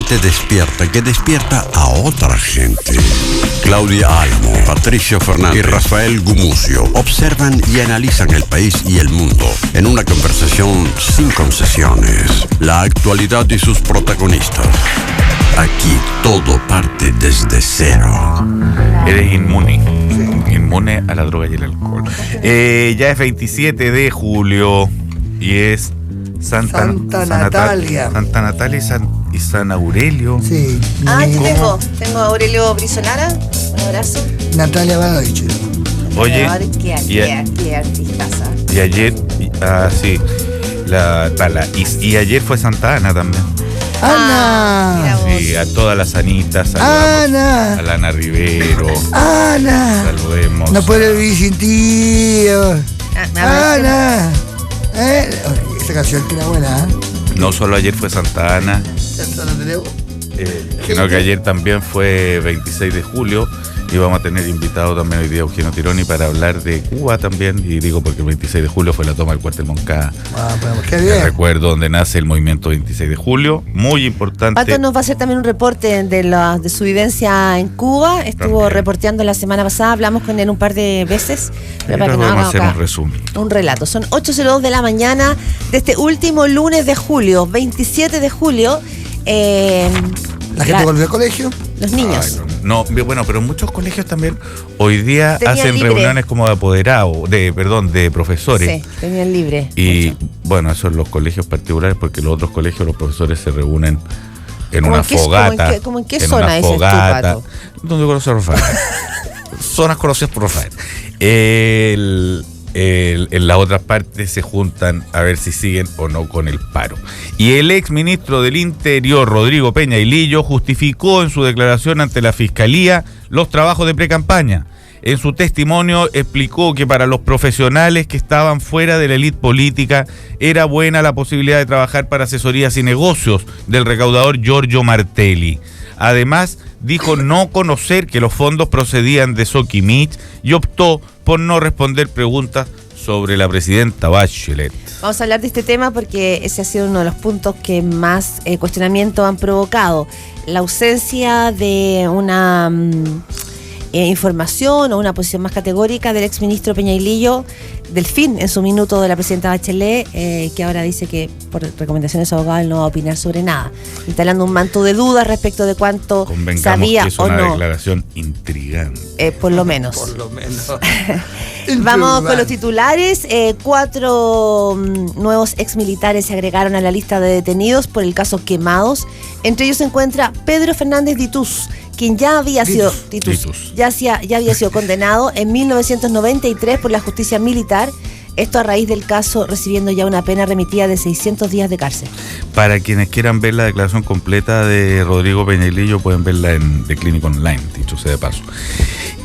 gente despierta que despierta a otra gente. Claudia Álamo, Patricio Fernández y Rafael Gumucio observan y analizan el país y el mundo en una conversación sin concesiones. La actualidad y sus protagonistas. Aquí todo parte desde cero. Eres inmune. Inmune a la droga y el alcohol. Ya es 27 de julio y es Santa Natalia. Santa Natalia y San Aurelio. Sí. Yo tengo a Aurelio Brisolana. Un abrazo. Natalia Badovich. Oye, qué artistaza. Y ayer, sí, y ayer fue Santa Ana también. Ana. Sí, a todas las Anitas, Ana. a Lana Rivero. Ana. Saludemos. No puedo vivir sin ti. Ana. Esa canción que era buena, ¿eh? No solo ayer fue Santa Ana, sino que ayer también fue 26 de julio y vamos a tener invitado también hoy día a Eugenio Tironi para hablar de Cuba también, y digo porque el 26 de julio fue la toma del cuartel Moncada. Qué bien. Recuerdo donde nace el movimiento 26 de julio, muy importante. Pato nos va a hacer también un reporte de su vivencia en Cuba. Estuvo también reporteando la semana pasada, hablamos con él un par de veces. Pero para que vamos a hacer un resumen. Un relato. Son 8:02 de la mañana de este último lunes de julio, 27 de julio. ¿La gente volvió al colegio? Los niños. Ay, no, bueno, pero muchos colegios también hoy día Tenían hacen libre. reuniones como de apoderados, de profesores. Sí, tenían libre. Y bueno, eso en los colegios particulares, porque los otros colegios los profesores se reúnen en una fogata. ¿Cómo en qué zona dices tú, Pato? Donde conoce a Rafael. Zonas conocidas por Rafael. En las otras partes se juntan a ver si siguen o no con el paro. Y el ex ministro del Interior, Rodrigo Peña Ilillo, justificó en su declaración ante la Fiscalía los trabajos de precampaña. En su testimonio explicó que para los profesionales que estaban fuera de la élite política era buena la posibilidad de trabajar para asesorías y negocios del recaudador Giorgio Martelli. Además, dijo no conocer que los fondos procedían de Soquimich y optó por no responder preguntas sobre la presidenta Bachelet. Vamos a hablar de este tema porque ese ha sido uno de los puntos que más cuestionamiento han provocado. La ausencia de una información o una posición más categórica del exministro Peña Ilillo, del fin en su minuto de la presidenta Bachelet, que ahora dice que por recomendaciones de su abogado él no va a opinar sobre nada, instalando un manto de dudas respecto de cuánto sabía que es o una no. Declaración intrigante. Por lo menos. Por lo menos. Vamos con los titulares. 4 nuevos exmilitares se agregaron a la lista de detenidos por el caso Quemados. Entre ellos se encuentra Pedro Fernández Ditús, quien ya había sido condenado en 1993 por la justicia militar. Esto a raíz del caso recibiendo ya una pena remitida de 600 días de cárcel. Para quienes quieran ver la declaración completa de Rodrigo Peña Ilillo, pueden verla en The Clinic Online, dicho sea de paso.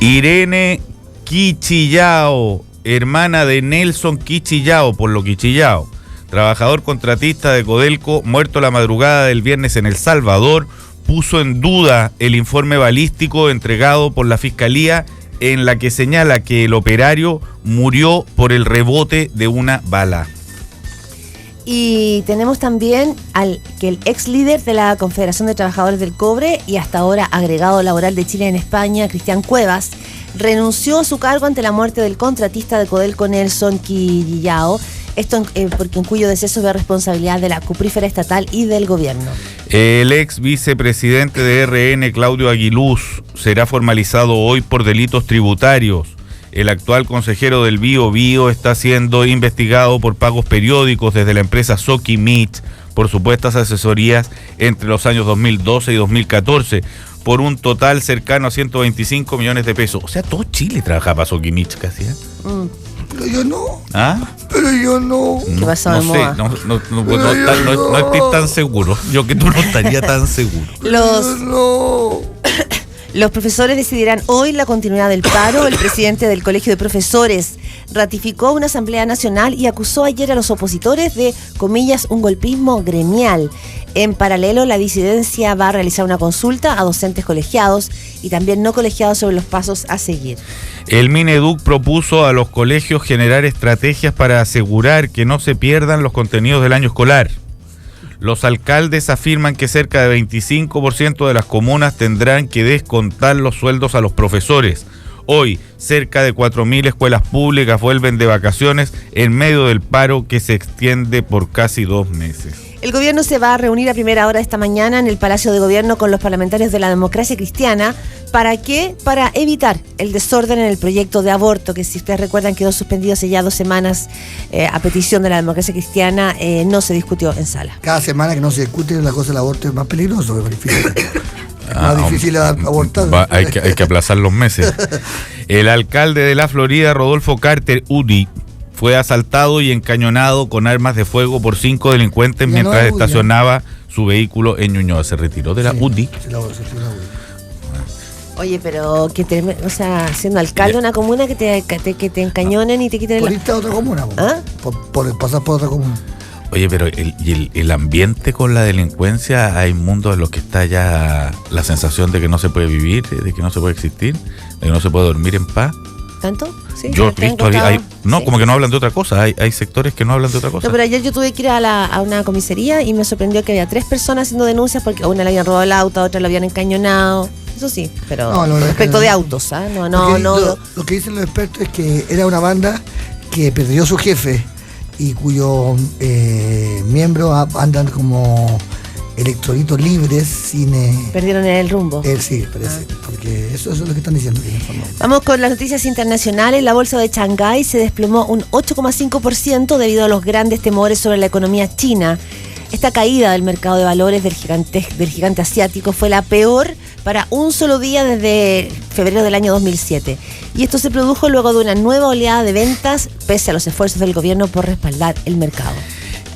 Irene Quichillao, hermana de Nelson Quichillao, por lo Quichillao, trabajador contratista de Codelco, muerto la madrugada del viernes en El Salvador, puso en duda el informe balístico entregado por la Fiscalía, en la que señala que el operario murió por el rebote de una bala. Y tenemos también que el ex líder de la Confederación de Trabajadores del Cobre y hasta ahora agregado laboral de Chile en España, Cristian Cuevas, renunció a su cargo ante la muerte del contratista de Codelco Nelson Quichillao. Esto porque en cuyo deceso ve responsabilidad de la cuprífera estatal y del gobierno. El ex vicepresidente de RN, Claudio Aguiluz, será formalizado hoy por delitos tributarios. El actual consejero del Biobío está siendo investigado por pagos periódicos desde la empresa Soquimich por supuestas asesorías entre los años 2012 y 2014 por un total cercano a 125 millones de pesos. O sea, todo Chile trabaja para Soquimich casi, ¿eh? Pero yo no. ¿Ah? Pero yo no. ¿Qué pasó no de sé, moda? no estoy tan seguro. Yo que tú no estaría tan seguro. Los profesores decidirán hoy la continuidad del paro. El presidente del Colegio de Profesores ratificó una asamblea nacional y acusó ayer a los opositores de, comillas, un golpismo gremial. En paralelo, la disidencia va a realizar una consulta a docentes colegiados y también no colegiados sobre los pasos a seguir. El Mineduc propuso a los colegios generar estrategias para asegurar que no se pierdan los contenidos del año escolar. Los alcaldes afirman que cerca de 25% de las comunas tendrán que descontar los sueldos a los profesores. Hoy, cerca de 4.000 escuelas públicas vuelven de vacaciones en medio del paro que se extiende por casi 2 meses. El gobierno se va a reunir a primera hora de esta mañana en el Palacio de Gobierno con los parlamentarios de la Democracia Cristiana. ¿Para qué? Para evitar el desorden en el proyecto de aborto, que si ustedes recuerdan quedó suspendido hace ya 2 semanas a petición de la Democracia Cristiana, no se discutió en sala. Cada semana que no se discute la cosa del aborto es más peligroso, es más difícil. Más difícil abortar. Hay que aplazar los meses. El alcalde de la Florida, Rodolfo Carter Udy, fue asaltado y encañonado con armas de fuego por 5 delincuentes mientras estacionaba su vehículo en Ñuñoa. Se retiró de la UDI. Oye, pero siendo alcalde de una comuna que te encañonen y te quiten por irte a otra comuna, ¿Ah? por pasar por otra comuna. Oye, pero el ambiente con la delincuencia, hay mundos en los que está ya la sensación de que no se puede vivir, de que no se puede existir, de que no se puede dormir en paz. ¿Tanto? Sí, yo he visto, como que no hablan de otra cosa, hay sectores que no hablan de otra cosa. No, pero ayer yo tuve que ir a una comisaría y me sorprendió que había 3 personas haciendo denuncias porque a una le habían robado el auto, a otra le habían encañonado. Eso sí, pero respecto de autos, ¿eh? Lo que dicen los expertos es que era una banda que perdió su jefe y cuyos miembros andan como electrolitos libres perdieron el rumbo. Sí, parece, porque eso es lo que están diciendo. Vamos con las noticias internacionales. La bolsa de Shanghái se desplomó un 8,5% debido a los grandes temores sobre la economía china. Esta caída del mercado de valores del gigante asiático fue la peor para un solo día desde febrero del año 2007. Y esto se produjo luego de una nueva oleada de ventas, pese a los esfuerzos del gobierno por respaldar el mercado.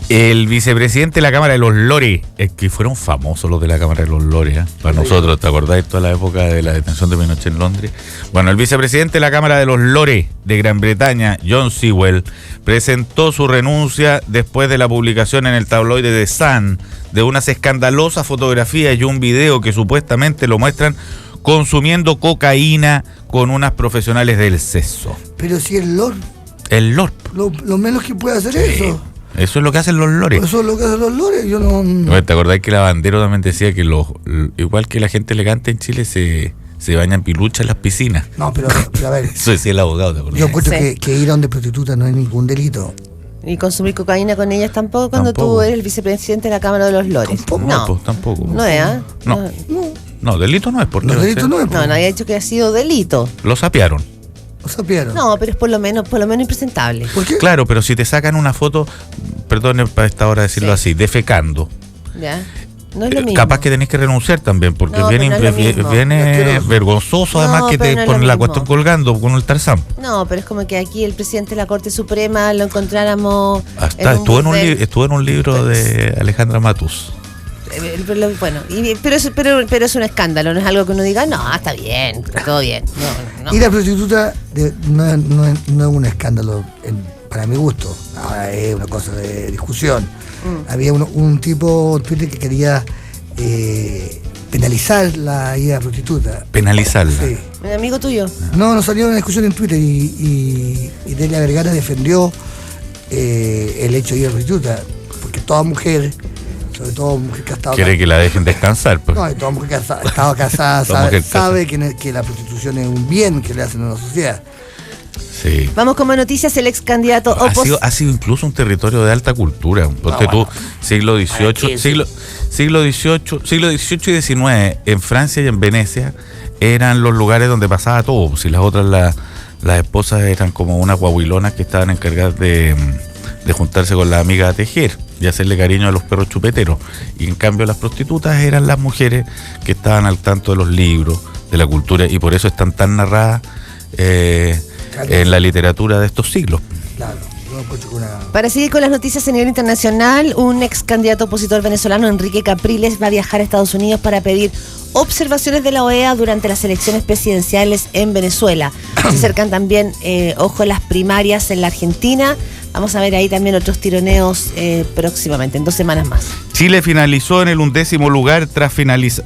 El vicepresidente de la Cámara de los Lores, es que fueron famosos los de la Cámara de los Lores, para nosotros, ¿te acordás de toda la época de la detención de Pinochet en Londres? Bueno, el vicepresidente de la Cámara de los Lores de Gran Bretaña, John Sewell, presentó su renuncia después de la publicación en el tabloide The Sun de unas escandalosas fotografías y un video que supuestamente lo muestran consumiendo cocaína con unas profesionales del sexo. Pero si el Lord... El Lord. Lo menos que puede hacer eso. Eso es lo que hacen los lores. Eso es lo que hacen los lores. Yo no... ¿Te acordás que la Bandero también decía que igual que la gente elegante en Chile se bañan pilucha en las piscinas? No, pero a ver. Eso decía el abogado, ¿te acordás? Yo encuentro que ir a donde prostituta no es ningún delito. Y consumir cocaína con ellas tampoco cuando tú eres el vicepresidente de la Cámara de los Lores. Tampoco. No es, ¿ah? No, delito no es. Porque no, nadie ha dicho que ha sido delito. Lo sapearon. No, pero es por lo menos impresentable. ¿Por qué? Claro, pero si te sacan una foto, perdone para esta hora decirlo así, defecando. Ya. No es lo mismo. Capaz que tenés que renunciar también, porque viene vergonzoso, además que te ponen la cuestión colgando con el Tarzán. No, pero es como que aquí el presidente de la Corte Suprema lo encontráramos. Estuvo en un libro de Alejandra Matus. Bueno, pero es un escándalo, no es algo que uno diga, no, está bien, está todo bien. No. Y la prostituta no es un escándalo para mi gusto, ahora es una cosa de discusión. Había un tipo en Twitter que quería penalizar la ida a prostituta. ¿Penalizarla? Sí. ¿Un amigo tuyo? No salió una discusión en Twitter y Delia Vergara defendió el hecho de ir a prostituta, porque toda mujer, sobre todo mujer que ha estado... Quiere que la dejen descansar. Pues. No, toda mujer que ha estado casada sabe que la prostitución es un bien que le hacen a la sociedad. Sí. Vamos con más noticias. El ex candidato ha sido incluso un territorio de alta cultura. Porque siglo XVIII, siglo XVIII y XIX, en Francia y en Venecia, eran los lugares donde pasaba todo. Si las otras, las esposas eran como unas guaguilonas que estaban encargadas de juntarse con las amigas a tejer y hacerle cariño a los perros chupeteros. Y en cambio las prostitutas eran las mujeres que estaban al tanto de los libros, de la cultura, y por eso están tan narradas en la literatura de estos siglos. Claro. Para seguir con las noticias a nivel internacional, un ex candidato opositor venezolano, Enrique Capriles, va a viajar a Estados Unidos para pedir observaciones de la OEA durante las elecciones presidenciales en Venezuela. Se acercan también, las primarias en la Argentina. Vamos a ver ahí también otros tironeos próximamente, en 2 semanas más. Chile finalizó en el 11º lugar tras finalizar...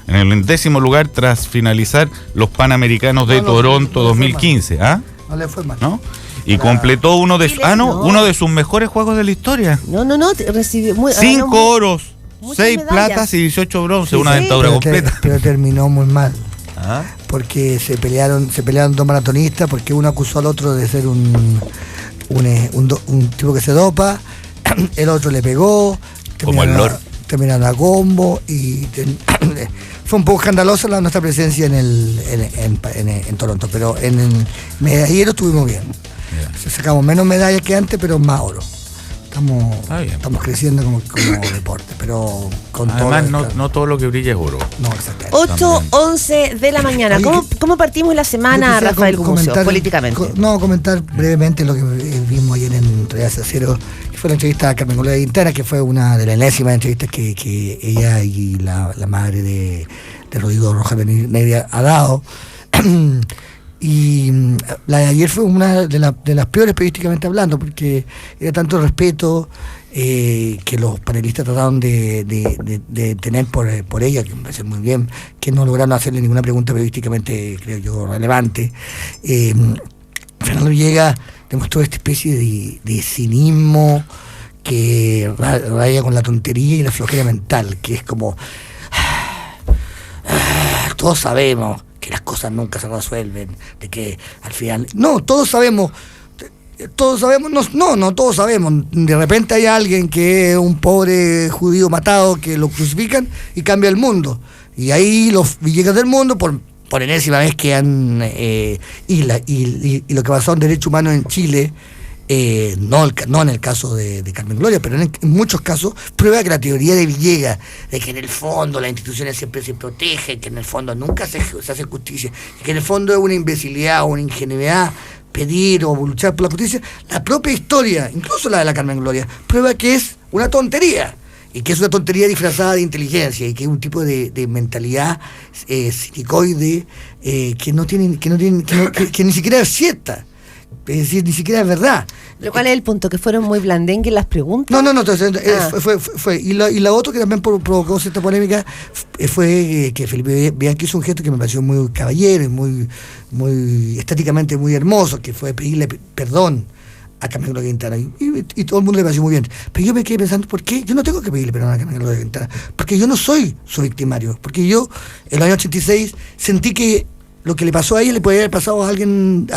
En el 11º lugar tras finalizar los Panamericanos de Toronto 2015. ¿Ah? No le fue mal. ¿No? Y completó uno de Chile, no. uno de sus mejores juegos de la historia. No, recibió 5 oros, muchas 6 medallas. platas y 18 bronce, Sí, una sí. dentadura completa. Pero terminó muy mal. Ah, Porque se pelearon dos maratonistas, porque uno acusó al otro de ser un tipo que se dopa, el otro le pegó, Como el Lord. terminaron a combo y fue un poco escandalosa nuestra presencia en Toronto, pero en el medallero estuvimos bien. Sacamos menos medallas que antes, pero más oro. Estamos creciendo como deporte, pero con además, todo. no todo lo que brilla es oro. No, exactamente. 8:11 de la mañana. Oye, ¿Cómo partimos la Yo semana, quisiera Rafael Gumucio, políticamente? Comentar brevemente lo que vimos ayer en Realidad Cero, que fue la entrevista a Carmen Gloria Quintana, que fue una de las enésimas entrevistas que ella y la madre de Rodrigo Rojas Benigna ha dado. Y la de ayer fue una de las peores periodísticamente hablando, porque era tanto respeto que los panelistas trataron de tener por ella, que me parece muy bien, que no lograron hacerle ninguna pregunta periodísticamente, creo yo, relevante. Fernando Villegas demostró esta especie de cinismo que raya con la tontería y la flojera mental, que es como todos sabemos que las cosas nunca se resuelven, de que al final no todos sabemos, no todos sabemos, de repente hay alguien que es un pobre judío matado que lo crucifican y cambia el mundo, y ahí los Villegas del mundo por enésima vez que han y lo que pasó en derechos humanos en Chile, no en el caso de Carmen Gloria, pero en muchos casos prueba que la teoría de Villegas, de que en el fondo las instituciones siempre se protegen, que en el fondo nunca se hace justicia, que en el fondo es una imbecilidad o una ingenuidad pedir o luchar por la justicia, la propia historia, incluso la de la Carmen Gloria, prueba que es una tontería, y que es una tontería disfrazada de inteligencia, y que es un tipo de mentalidad cinicoide que ni siquiera es cierta. Es decir, ni siquiera es verdad. ¿Pero cuál es el punto? ¿Que fueron muy blandengues las preguntas? No, entonces, fue. Y la otra que también provocó cierta polémica fue que Felipe Bianchi hizo un gesto que me pareció muy caballero y muy estéticamente muy hermoso, que fue pedirle perdón a Carmen Gloria Quintana, y todo el mundo le pareció muy bien. Pero yo me quedé pensando, ¿por qué? Yo no tengo que pedirle perdón a Carmen Gloria Quintana, porque yo no soy su victimario, porque yo en el año 86 sentí que lo que le pasó a ella le podría haber pasado a alguien,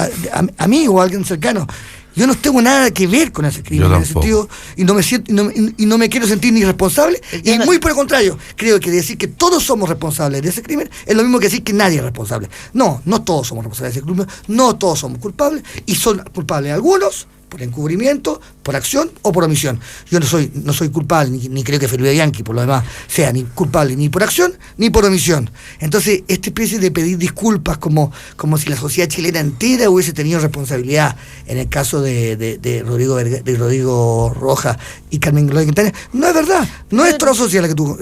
a mí o a alguien cercano. Yo no tengo nada que ver con ese crimen en ese sentido, y no me siento, y no me quiero sentir ni responsable, y muy por el contrario, creo que decir que todos somos responsables de ese crimen es lo mismo que decir que nadie es responsable. No todos somos responsables de ese crimen, no todos somos culpables, y son culpables algunos por encubrimiento, por acción o por omisión. Yo no soy culpable, ni creo que Felipe Bianchi, por lo demás, sea ni culpable ni por acción ni por omisión. Entonces, esta especie de pedir disculpas como si la sociedad chilena entera hubiese tenido responsabilidad en el caso de Rodrigo Rojas y Carmen Gloria Quintana, no es verdad. No es toda la sociedad la que tuvo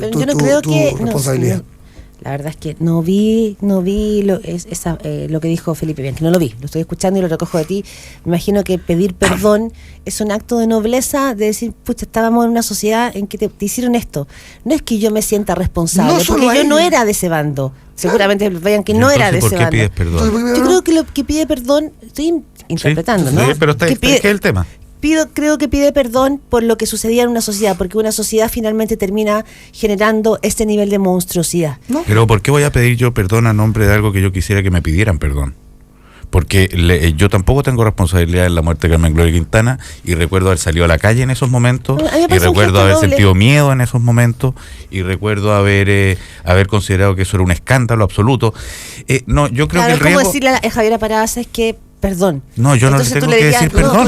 responsabilidad. La verdad es que no vi lo que dijo Felipe Bianchi, no lo vi, lo estoy escuchando y lo recojo de ti. Me imagino que pedir perdón es un acto de nobleza, de decir, pucha, estábamos en una sociedad en que te hicieron esto. No es que yo me sienta responsable, porque yo no era de ese bando. Seguramente vean que no era de ese bando. ¿Por qué pides perdón? Yo creo que lo que pide perdón, estoy interpretando, ¿no? Sí, pero ¿qué es el tema? Creo que pide perdón por lo que sucedía en una sociedad, porque una sociedad finalmente termina generando este nivel de monstruosidad. ¿No? Pero ¿por qué voy a pedir yo perdón a nombre de algo que yo quisiera que me pidieran perdón? Porque yo tampoco tengo responsabilidad en la muerte de Carmen Gloria Quintana, y recuerdo haber salido a la calle en esos momentos, y recuerdo haber sentido miedo en esos momentos, y recuerdo haber considerado que eso era un escándalo absoluto. Yo creo que el riesgo... ¿Cómo decirle a Javiera Paradas es que perdón? No, yo no le tengo que decir perdón.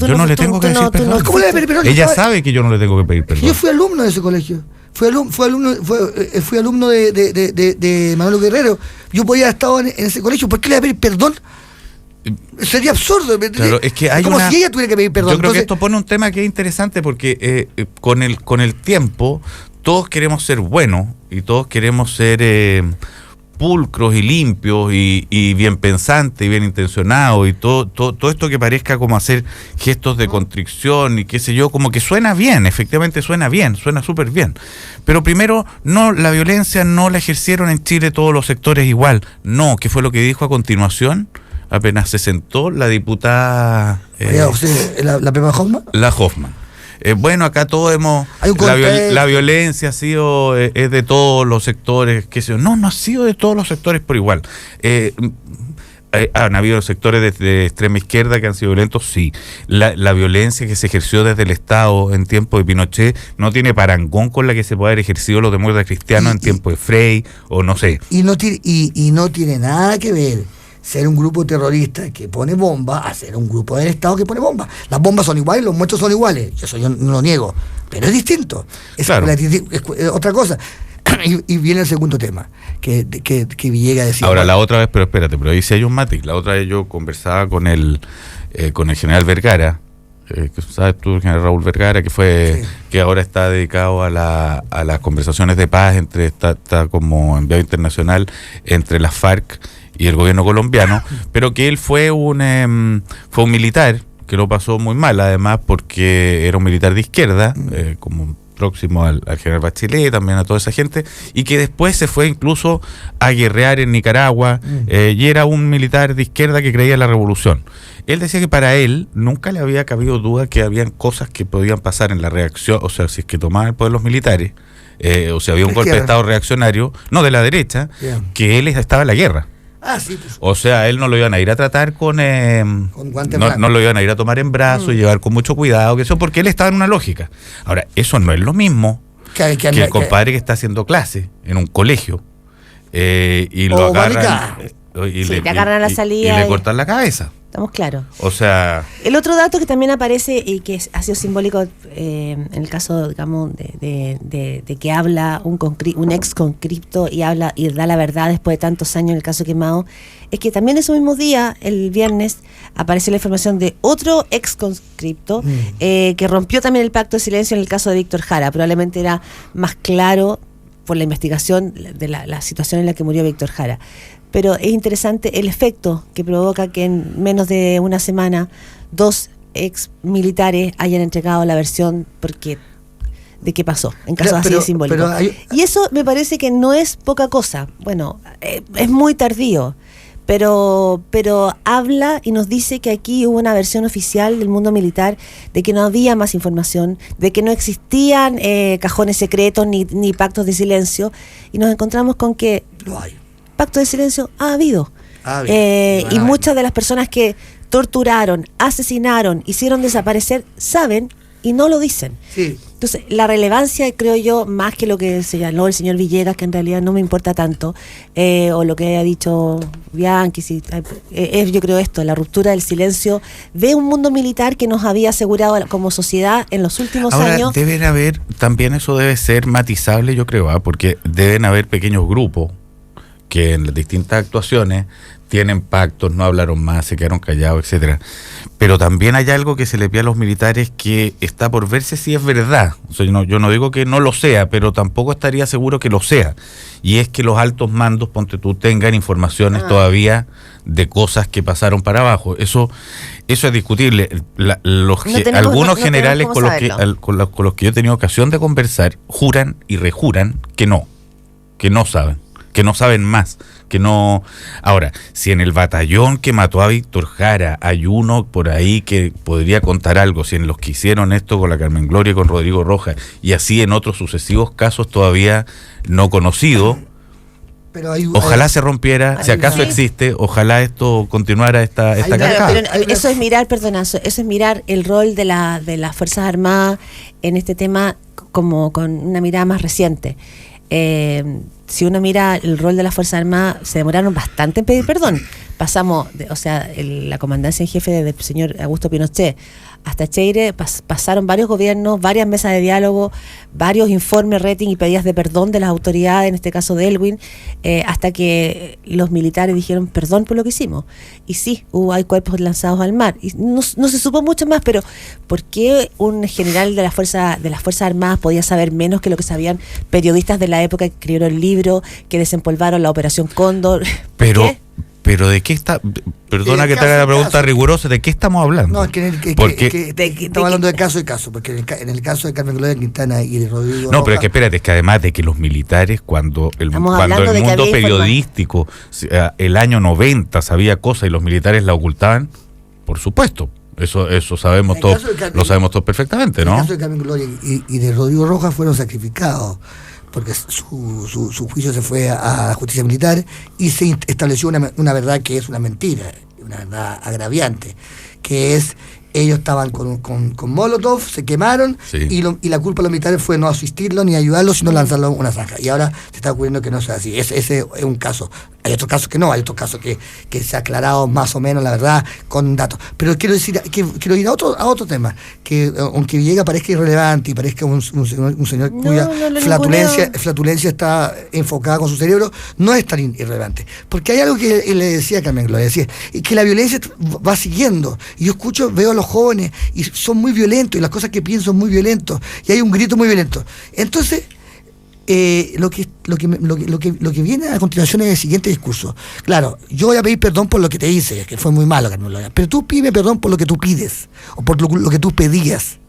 Yo no le tengo que decir perdón. ¿Cómo le voy a pedir perdón? Ella sabe que yo no le tengo que pedir perdón. Yo fui alumno de ese colegio. Fui alumno de Manuel Guerrero. Yo podía haber estado en ese colegio. ¿Por qué le voy a pedir perdón? Sería absurdo. Claro, es que hay como si ella tuviera que pedir perdón. Yo creo que esto pone un tema que es interesante, porque con el tiempo todos queremos ser buenos y todos queremos ser pulcros y limpios y bien pensantes y bien intencionados, y todo esto que parezca como hacer gestos de contrición y qué sé yo, como que suena bien, efectivamente suena súper bien. Pero primero, la violencia no la ejercieron en Chile todos los sectores igual. No, ¿qué fue lo que dijo a continuación? apenas se sentó la diputada ¿La Pepa Hoffman? La Hoffman. Bueno, acá todos hemos... La violencia ha sido es de todos los sectores, qué sé yo. No ha sido de todos los sectores por igual. Han habido sectores de extrema izquierda que han sido violentos, sí. La violencia que se ejerció desde el Estado en tiempo de Pinochet no tiene parangón con la que se puede haber ejercido los demócratas cristianos en tiempo de Frey, o no sé. Y no tiene nada que ver ser un grupo terrorista que pone bombas a ser un grupo del Estado que pone bombas. Las bombas son iguales, los muertos son iguales. Eso yo no lo niego, pero es distinto. Es otra cosa. Y viene el segundo tema que Villegas decía. Ahora, la otra vez, pero espérate, pero ahí sí hay un matiz. La otra vez yo conversaba con el general Vergara, sabes tú, el general Raúl Vergara, que ahora está dedicado a las conversaciones de paz está como enviado internacional entre las FARC y el gobierno colombiano, pero que él fue un militar que lo pasó muy mal, además porque era un militar de izquierda, como próximo al general Bachelet, también a toda esa gente, y que después se fue incluso a guerrear en Nicaragua, y era un militar de izquierda que creía en la revolución. Él decía que para él nunca le había cabido duda que habían cosas que podían pasar en la reacción, o sea, si es que tomaban el poder los militares, o si había un golpe de Estado reaccionario, no de la derecha, que él estaba en la guerra. Sí, pues. O sea, él no lo iban a ir a tratar con guante no lo iban a ir a tomar en brazos y llevar con mucho cuidado, que eso, porque él estaba en una lógica. Ahora, eso no es lo mismo que el compadre que está haciendo clase en un colegio y lo agarran te agarran a la salida y le cortan la cabeza. Estamos claros. O sea... El otro dato que también aparece y que ha sido simbólico en el caso, digamos, de que habla un ex conscripto y habla y da la verdad después de tantos años en el caso Quemado, es que también ese mismo día, el viernes, apareció la información de otro ex conscripto que rompió también el pacto de silencio en el caso de Víctor Jara. Probablemente era más claro por la investigación de la situación en la que murió Víctor Jara. Pero es interesante el efecto que provoca que en menos de una semana 2 ex militares hayan entregado la versión de qué pasó, en casos así de simbólicos. Y eso me parece que no es poca cosa. Bueno, es muy tardío, pero habla y nos dice que aquí hubo una versión oficial del mundo militar de que no había más información, de que no existían cajones secretos ni pactos de silencio, y nos encontramos con que lo hay. Pacto de silencio ha habido. Y muchas de las personas que torturaron, asesinaron, hicieron desaparecer, saben y no lo dicen. Sí. Entonces, la relevancia, creo yo, más que lo que señaló el señor Villegas, que en realidad no me importa tanto, o lo que haya dicho Bianchi, es yo creo esto, la ruptura del silencio de un mundo militar que nos había asegurado como sociedad en los últimos años. Deben haber, también eso debe ser matizable, yo creo, porque deben haber pequeños grupos que en las distintas actuaciones tienen pactos, no hablaron más, se quedaron callados, etcétera. Pero también hay algo que se le pide a los militares que está por verse si es verdad. O sea, yo no digo que no lo sea, pero tampoco estaría seguro que lo sea. Y es que los altos mandos, ponte tú, tengan informaciones todavía de cosas que pasaron para abajo. Eso es discutible. Algunos generales con los que yo he tenido ocasión de conversar juran y rejuran que no saben. Que no saben más, que no... Ahora, si en el batallón que mató a Víctor Jara hay uno por ahí que podría contar algo, si en los que hicieron esto con la Carmen Gloria y con Rodrigo Rojas, y así en otros sucesivos casos todavía no conocidos, ojalá se rompiera, si acaso existe, ojalá esto continuara esta cascada. Pero eso es mirar, eso es mirar el rol de las Fuerzas Armadas en este tema como con una mirada más reciente. Si uno mira el rol de las Fuerzas Armadas, se demoraron bastante en pedir perdón. Pasamos, la comandancia en jefe del señor Augusto Pinochet hasta Cheire, pasaron varios gobiernos, varias mesas de diálogo, varios informes, rating y pedidas de perdón de las autoridades, en este caso de Elwin, hasta que los militares dijeron perdón por lo que hicimos. Y sí, hay cuerpos lanzados al mar. Y no se supo mucho más, pero ¿por qué un general de las Fuerzas Armadas podía saber menos que lo que sabían periodistas de la época que escribieron el libro, que desempolvaron la Operación Cóndor? Pero Pero ¿de qué está? Perdona que te haga la pregunta rigurosa, ¿de qué estamos hablando? No, es que, estamos hablando de caso y caso, porque en el caso de Carmen Gloria Quintana y de Rodrigo No, Rojas, pero es que espérate, es que además de que los militares, cuando el Estamos mundo hablando de que había periodístico, el año 90 sabía cosas y los militares la ocultaban, por supuesto. Eso sabemos todos, lo sabemos todos perfectamente, ¿no? En el caso de Carmen Gloria y de Rodrigo Rojas fueron sacrificados, porque su juicio se fue a la justicia militar y se estableció una verdad que es una mentira, una verdad agraviante, que es ellos estaban con Molotov, se quemaron, sí, y la culpa de los militares fue no asistirlo ni ayudarlo, sino lanzarlo a una zanja. Y ahora se está ocurriendo que no sea así. Ese es un caso. Hay otros casos que no, hay otros casos que se ha aclarado más o menos la verdad con datos. Pero quiero ir a otro tema, que aunque Villegas parezca irrelevante y parezca un señor cuya flatulencia está enfocada con su cerebro, no es tan irrelevante. Porque hay algo que él le decía a Carmen Gloria, decía, que la violencia va siguiendo. Y yo veo a los jóvenes y son muy violentos y las cosas que piensan son muy violentos y hay un grito muy violento. Entonces lo que viene a continuación es el siguiente discurso. Claro, yo voy a pedir perdón por lo que te hice, que fue muy malo, Carmen Gloria, pero tú pide perdón por lo que tú pides o por lo que tú pedías,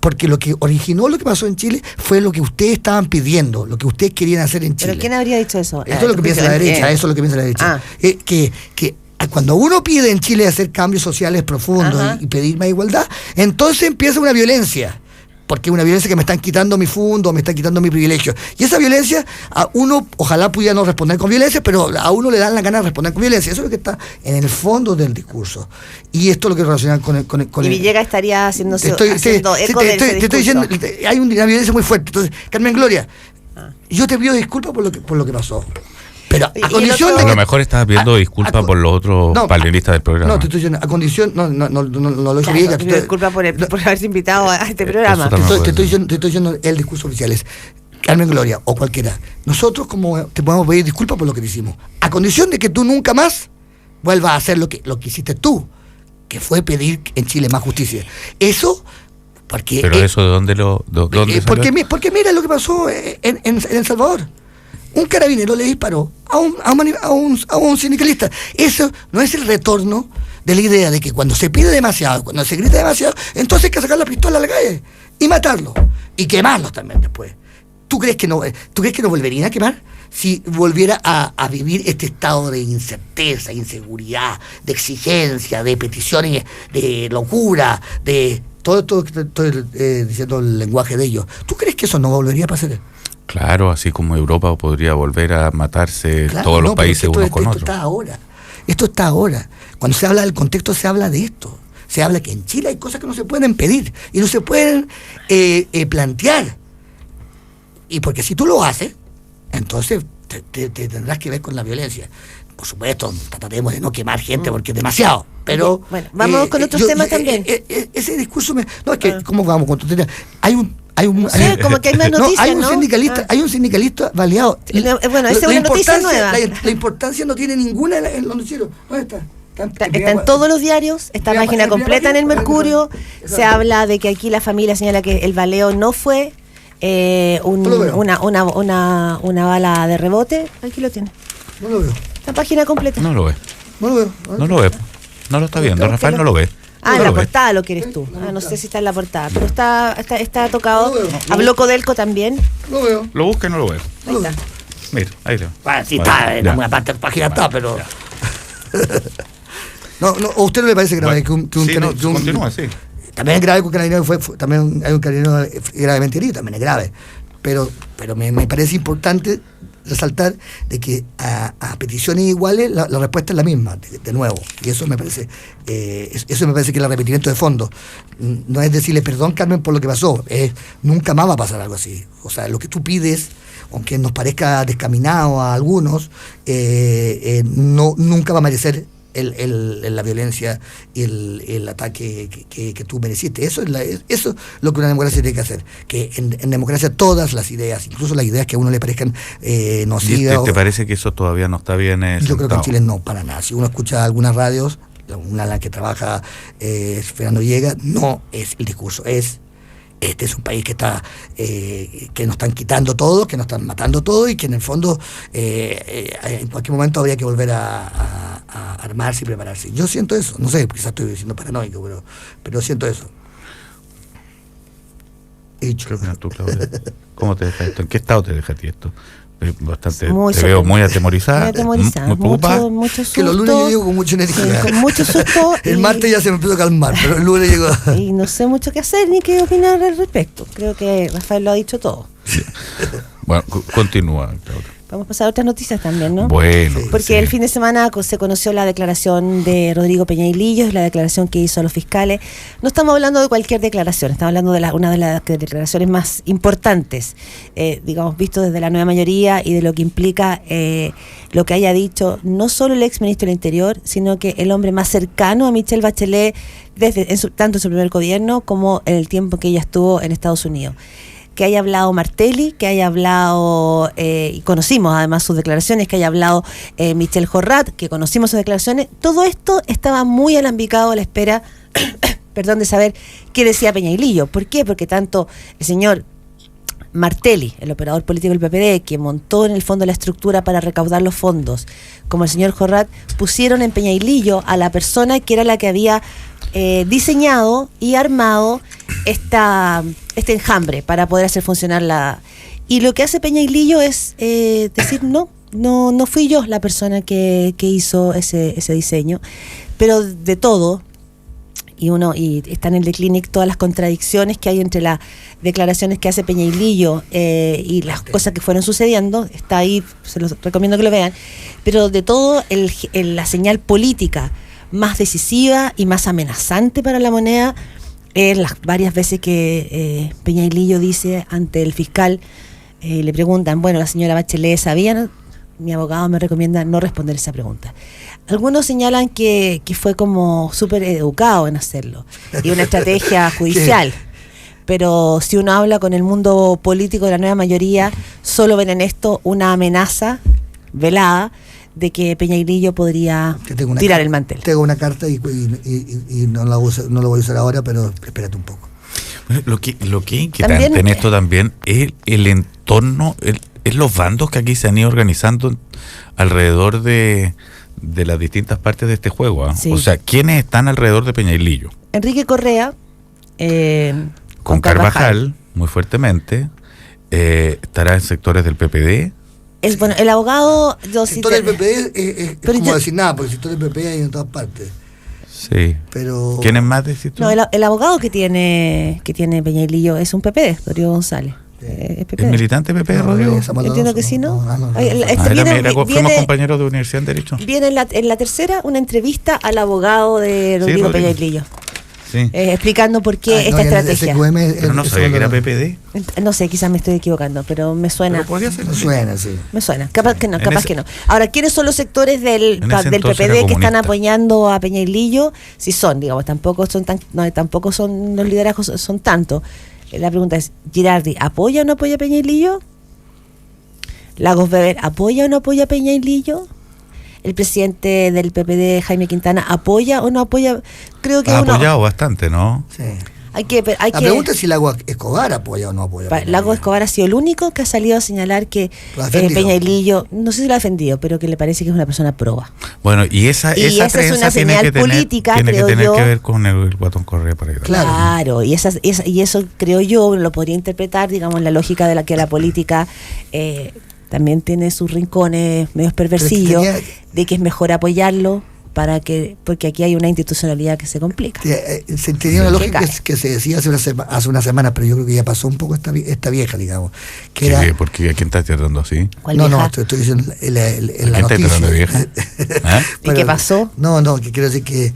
porque lo que originó lo que pasó en Chile fue lo que ustedes estaban pidiendo, lo que ustedes querían hacer en Chile. ¿Pero quién habría dicho eso? Eso es lo que piensa la derecha, eso es lo que piensa la derecha. Que cuando uno pide en Chile hacer cambios sociales profundos y pedir más igualdad, entonces empieza una violencia. Porque es una violencia que me están quitando mi fondo, me están quitando mi privilegio. Y esa violencia, a uno ojalá pudiera no responder con violencia, pero a uno le dan la gana de responder con violencia. Eso es lo que está en el fondo del discurso. Y esto es lo que relacionan con el... Y Villegas estaría haciendo eco de ese discurso. Te estoy diciendo, hay una violencia muy fuerte. Entonces, Carmen Gloria, yo te pido disculpas por lo que pasó. Pero a condición de que... A lo mejor estabas pidiendo disculpas por los otros panelistas del programa. No, te estoy diciendo, a condición... No lo dije bien. Disculpa por haberse invitado a este programa. Te estoy diciendo el discurso oficial es, Carmen Gloria o cualquiera, nosotros como te podemos pedir disculpas por lo que te hicimos, a condición de que tú nunca más vuelvas a hacer lo que hiciste tú, que fue pedir en Chile más justicia. Eso... Porque, ¿pero eso de dónde dónde porque mira lo que pasó en El Salvador. Un carabinero le disparó a un sindicalista. Eso no es el retorno de la idea de que cuando se pide demasiado, cuando se grita demasiado, entonces hay que sacar la pistola a la calle y matarlo y quemarlos también después. ¿Tú crees que no volverían a quemar si volviera a vivir este estado de incerteza, inseguridad, de exigencia, de peticiones, de locura, de todo esto que estoy diciendo el lenguaje de ellos? ¿Tú crees que eso no volvería a pasar? Claro, así como Europa podría volver a matarse todos los países unos con otros. Esto está ahora. Cuando se habla del contexto se habla de esto. Se habla que en Chile hay cosas que no se pueden pedir y no se pueden plantear. Y porque si tú lo haces, entonces te tendrás que ver con la violencia. Por supuesto, trataremos de no quemar gente porque es demasiado. Pero bueno, vamos con otros temas también. Ese discurso no es que ¿cómo vamos con tu tema? Como que hay más noticias, hay un sindicalista baleado. Bueno, esa es una noticia nueva. La importancia no tiene ninguna en los noticieros. ¿Dónde está? Está en todos los diarios, está página completa en el Mercurio. Se habla de que aquí la familia señala que el baleo no fue una bala de rebote. Aquí lo tiene. No lo veo. La página completa. No lo ve. No lo veo. No lo ve. No lo está viendo. Rafael no lo ve. En la portada lo quieres tú. No sé si está en la portada, pero está tocado. Habló Codelco también. Lo veo. Lo busca y no lo ve. Ahí está. Mira, ahí lo. Bueno, sí está, en alguna parte de la página está, pero... No, ¿a usted no le parece grave que un continúa, sí. También es grave que un carabinero también hay un carabinero gravemente herido, también es grave. Pero me parece importante resaltar de que a peticiones iguales la respuesta es la misma, de nuevo. Y eso me parece que es el arrepentimiento de fondo. No es decirle perdón, Carmen, por lo que pasó. Nunca más va a pasar algo así. O sea, lo que tú pides, aunque nos parezca descaminado a algunos, nunca va a merecer la violencia y el ataque que tú mereciste. Eso es lo que una democracia tiene que hacer. Que en democracia todas las ideas, incluso las ideas que a uno le parezcan nocivas. ¿Te parece que eso todavía no está bien Yo creo que en Chile no, para nada. Si uno escucha algunas radios, una en la que trabaja Fernando Villegas, no es el discurso, este es un país que está que nos están quitando todo, que nos están matando todo y que en el fondo en cualquier momento habría que volver a a armarse y prepararse. Yo siento eso, no sé, quizás estoy siendo paranoico, pero siento eso. He dicho. ¿Qué opinas tú, Claudia? ¿Cómo te deja esto? ¿En qué estado te deja a ti esto? Bastante, Muy te veo muy atemorizada, muy atemorizada, muy preocupada. mucho susto. Que los lunes yo llego con mucha energía. Sí, con mucho susto. El martes ya se me empezó a calmar, pero el lunes llego. Y no sé mucho qué hacer ni qué opinar al respecto. Creo que Rafael lo ha dicho todo. Bueno, continúa, Claudia. Vamos a pasar a otras noticias también, ¿no? Bueno, Sí. Porque sí. el fin de semana se conoció la declaración de Rodrigo Peña y Lillo, la declaración que hizo a los fiscales. No estamos hablando de cualquier declaración, estamos hablando de una de las declaraciones más importantes, digamos, visto desde la nueva mayoría y de lo que implica lo que haya dicho no solo el ex ministro del Interior, sino que el hombre más cercano a Michelle Bachelet, tanto en su primer gobierno como en el tiempo que ella estuvo en Estados Unidos. Que haya hablado Martelli, que haya hablado, y conocimos además sus declaraciones, que haya hablado Michel Jorrat, que conocimos sus declaraciones, todo esto estaba muy alambicado a la espera, perdón, de saber qué decía Peña y Lillo. ¿Por qué? Porque tanto el señor Martelli, el operador político del PPD, que montó en el fondo la estructura para recaudar los fondos, como el señor Jorrat, pusieron en Peña y Lillo a la persona que era la que había diseñado y armado este enjambre para poder hacer funcionar y lo que hace Peña y Lillo es decir no fui yo la persona que hizo ese diseño, pero de todo, y están en el Clinic todas las contradicciones que hay entre las declaraciones que hace Peña y Lillo y las cosas que fueron sucediendo, está ahí, se los recomiendo que lo vean, pero de todo la señal política más decisiva y más amenazante para la moneda las varias veces que Peña y Lillo dice ante el fiscal, le preguntan, bueno, la señora Bachelet sabía, mi abogado me recomienda no responder esa pregunta. Algunos señalan que fue como súper educado en hacerlo y una estrategia judicial. Pero si uno habla con el mundo político de la nueva mayoría, solo ven en esto una amenaza velada de que Peña y Lillo podría tirar el mantel. Tengo una carta y no la voy a usar ahora, pero espérate un poco. Bueno, lo que es inquietante También, en esto también es el entorno, es los bandos que aquí se han ido organizando alrededor de las distintas partes de este juego. Sí. O sea, ¿quiénes están alrededor de Peña y Lillo? Enrique Correa, con Carvajal, muy fuertemente, estará en sectores del PPD. Bueno, el abogado... El sector del PPD es como decir nada, porque el sector del PPD hay en todas partes. Sí. Pero... ¿Quiénes más decís tú? No, el abogado que tiene Peña y Lillo es un PPD, Rodrigo González. Es PPD. ¿Es militante PPD, Rodrigo? Entiendo que sí, ¿no? Fuimos compañeros de Universidad en Derecho. Viene en la tercera una entrevista al abogado de Rodrigo Peña y Lillo. Sí. Explicando por qué esta estrategia. Pero no sabía que era PPD. No sé, quizás me estoy equivocando, pero me suena. Pero podría ser. Me suena, sí. Me suena, capaz que no. Ahora, ¿quiénes son los sectores del PPD que están apoyando a Peña y Lillo? Si son, digamos, tampoco son los liderazgos, son tantos. La pregunta es, ¿Girardi apoya o no apoya a Peña y Lillo? ¿Lagos Weber apoya o no apoya a Peña y Lillo? ¿El presidente del PPD, Jaime Quintana, apoya o no apoya? Creo que ha apoyado bastante, ¿no? Sí. La pregunta es si Lago Escobar apoya o no apoya. Lago Escobar ha sido el único que ha salido a señalar que Peña y Lillo, no sé si lo ha defendido, pero que le parece que es una persona proba. Bueno, y esa es una señal política, tiene creo que tener yo, que ver con el Guatón Correa para ir. Claro, y eso creo yo lo podría interpretar, digamos, la lógica de la que la política también tiene sus rincones medios perversillos, de que es mejor apoyarlo porque aquí hay una institucionalidad que se complica. Se tenía una lógica que se decía hace una semana, pero yo creo que ya pasó un poco esta vieja, digamos. Porque ¿a quién estás tratando así? No, estoy diciendo en la noticia. Tratando de vieja? ¿Ah? ¿Y qué pasó? No, que quiero decir que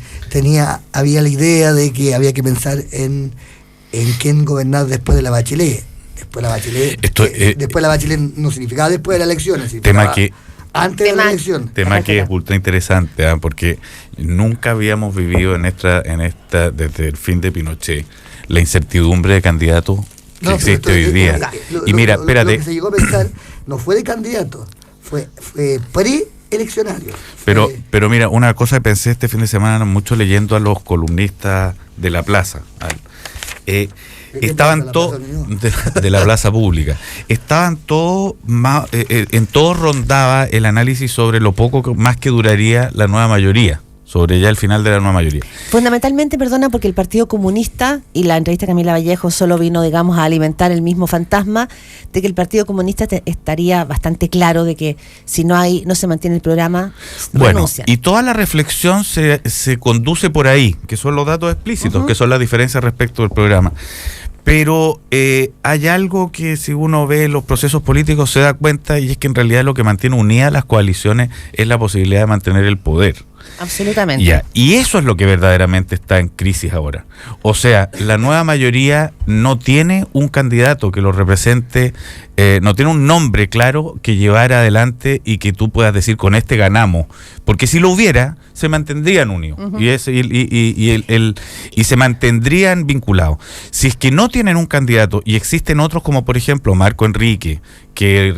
había la idea de que había que pensar en quién gobernar después de la Bachelet. Después la Bachelet no significaba después de las elecciones, tema que antes de la elección. Tema que es ultra interesante, porque nunca habíamos vivido en esta desde el fin de Pinochet la incertidumbre de candidato que existe hoy día. Y mira, espérate. Lo que se llegó a pensar no fue de candidato, fue pre-eleccionario. Pero mira, una cosa que pensé este fin de semana mucho leyendo a los columnistas de la plaza. estaban todos de la plaza pública, estaban todos, en todo rondaba el análisis sobre lo poco más que duraría la nueva mayoría, sobre ya el final de la nueva mayoría. Fundamentalmente, perdona, porque el Partido Comunista, y la entrevista de Camila Vallejo solo vino, digamos, a alimentar el mismo fantasma de que el Partido Comunista estaría bastante claro de que si no se mantiene el programa, renuncian. Y toda la reflexión se conduce por ahí, que son los datos explícitos, que son las diferencias respecto del programa. Pero hay algo que si uno ve los procesos políticos se da cuenta, y es que en realidad lo que mantiene unidas las coaliciones es la posibilidad de mantener el poder. Absolutamente. Ya, y eso es lo que verdaderamente está en crisis ahora. O sea, la nueva mayoría no tiene un candidato que lo represente, no tiene un nombre claro que llevar adelante y que tú puedas decir con este ganamos. Porque si lo hubiera, se mantendrían unidos y se mantendrían vinculados. Si es que no tienen un candidato y existen otros como por ejemplo Marco Enrique, que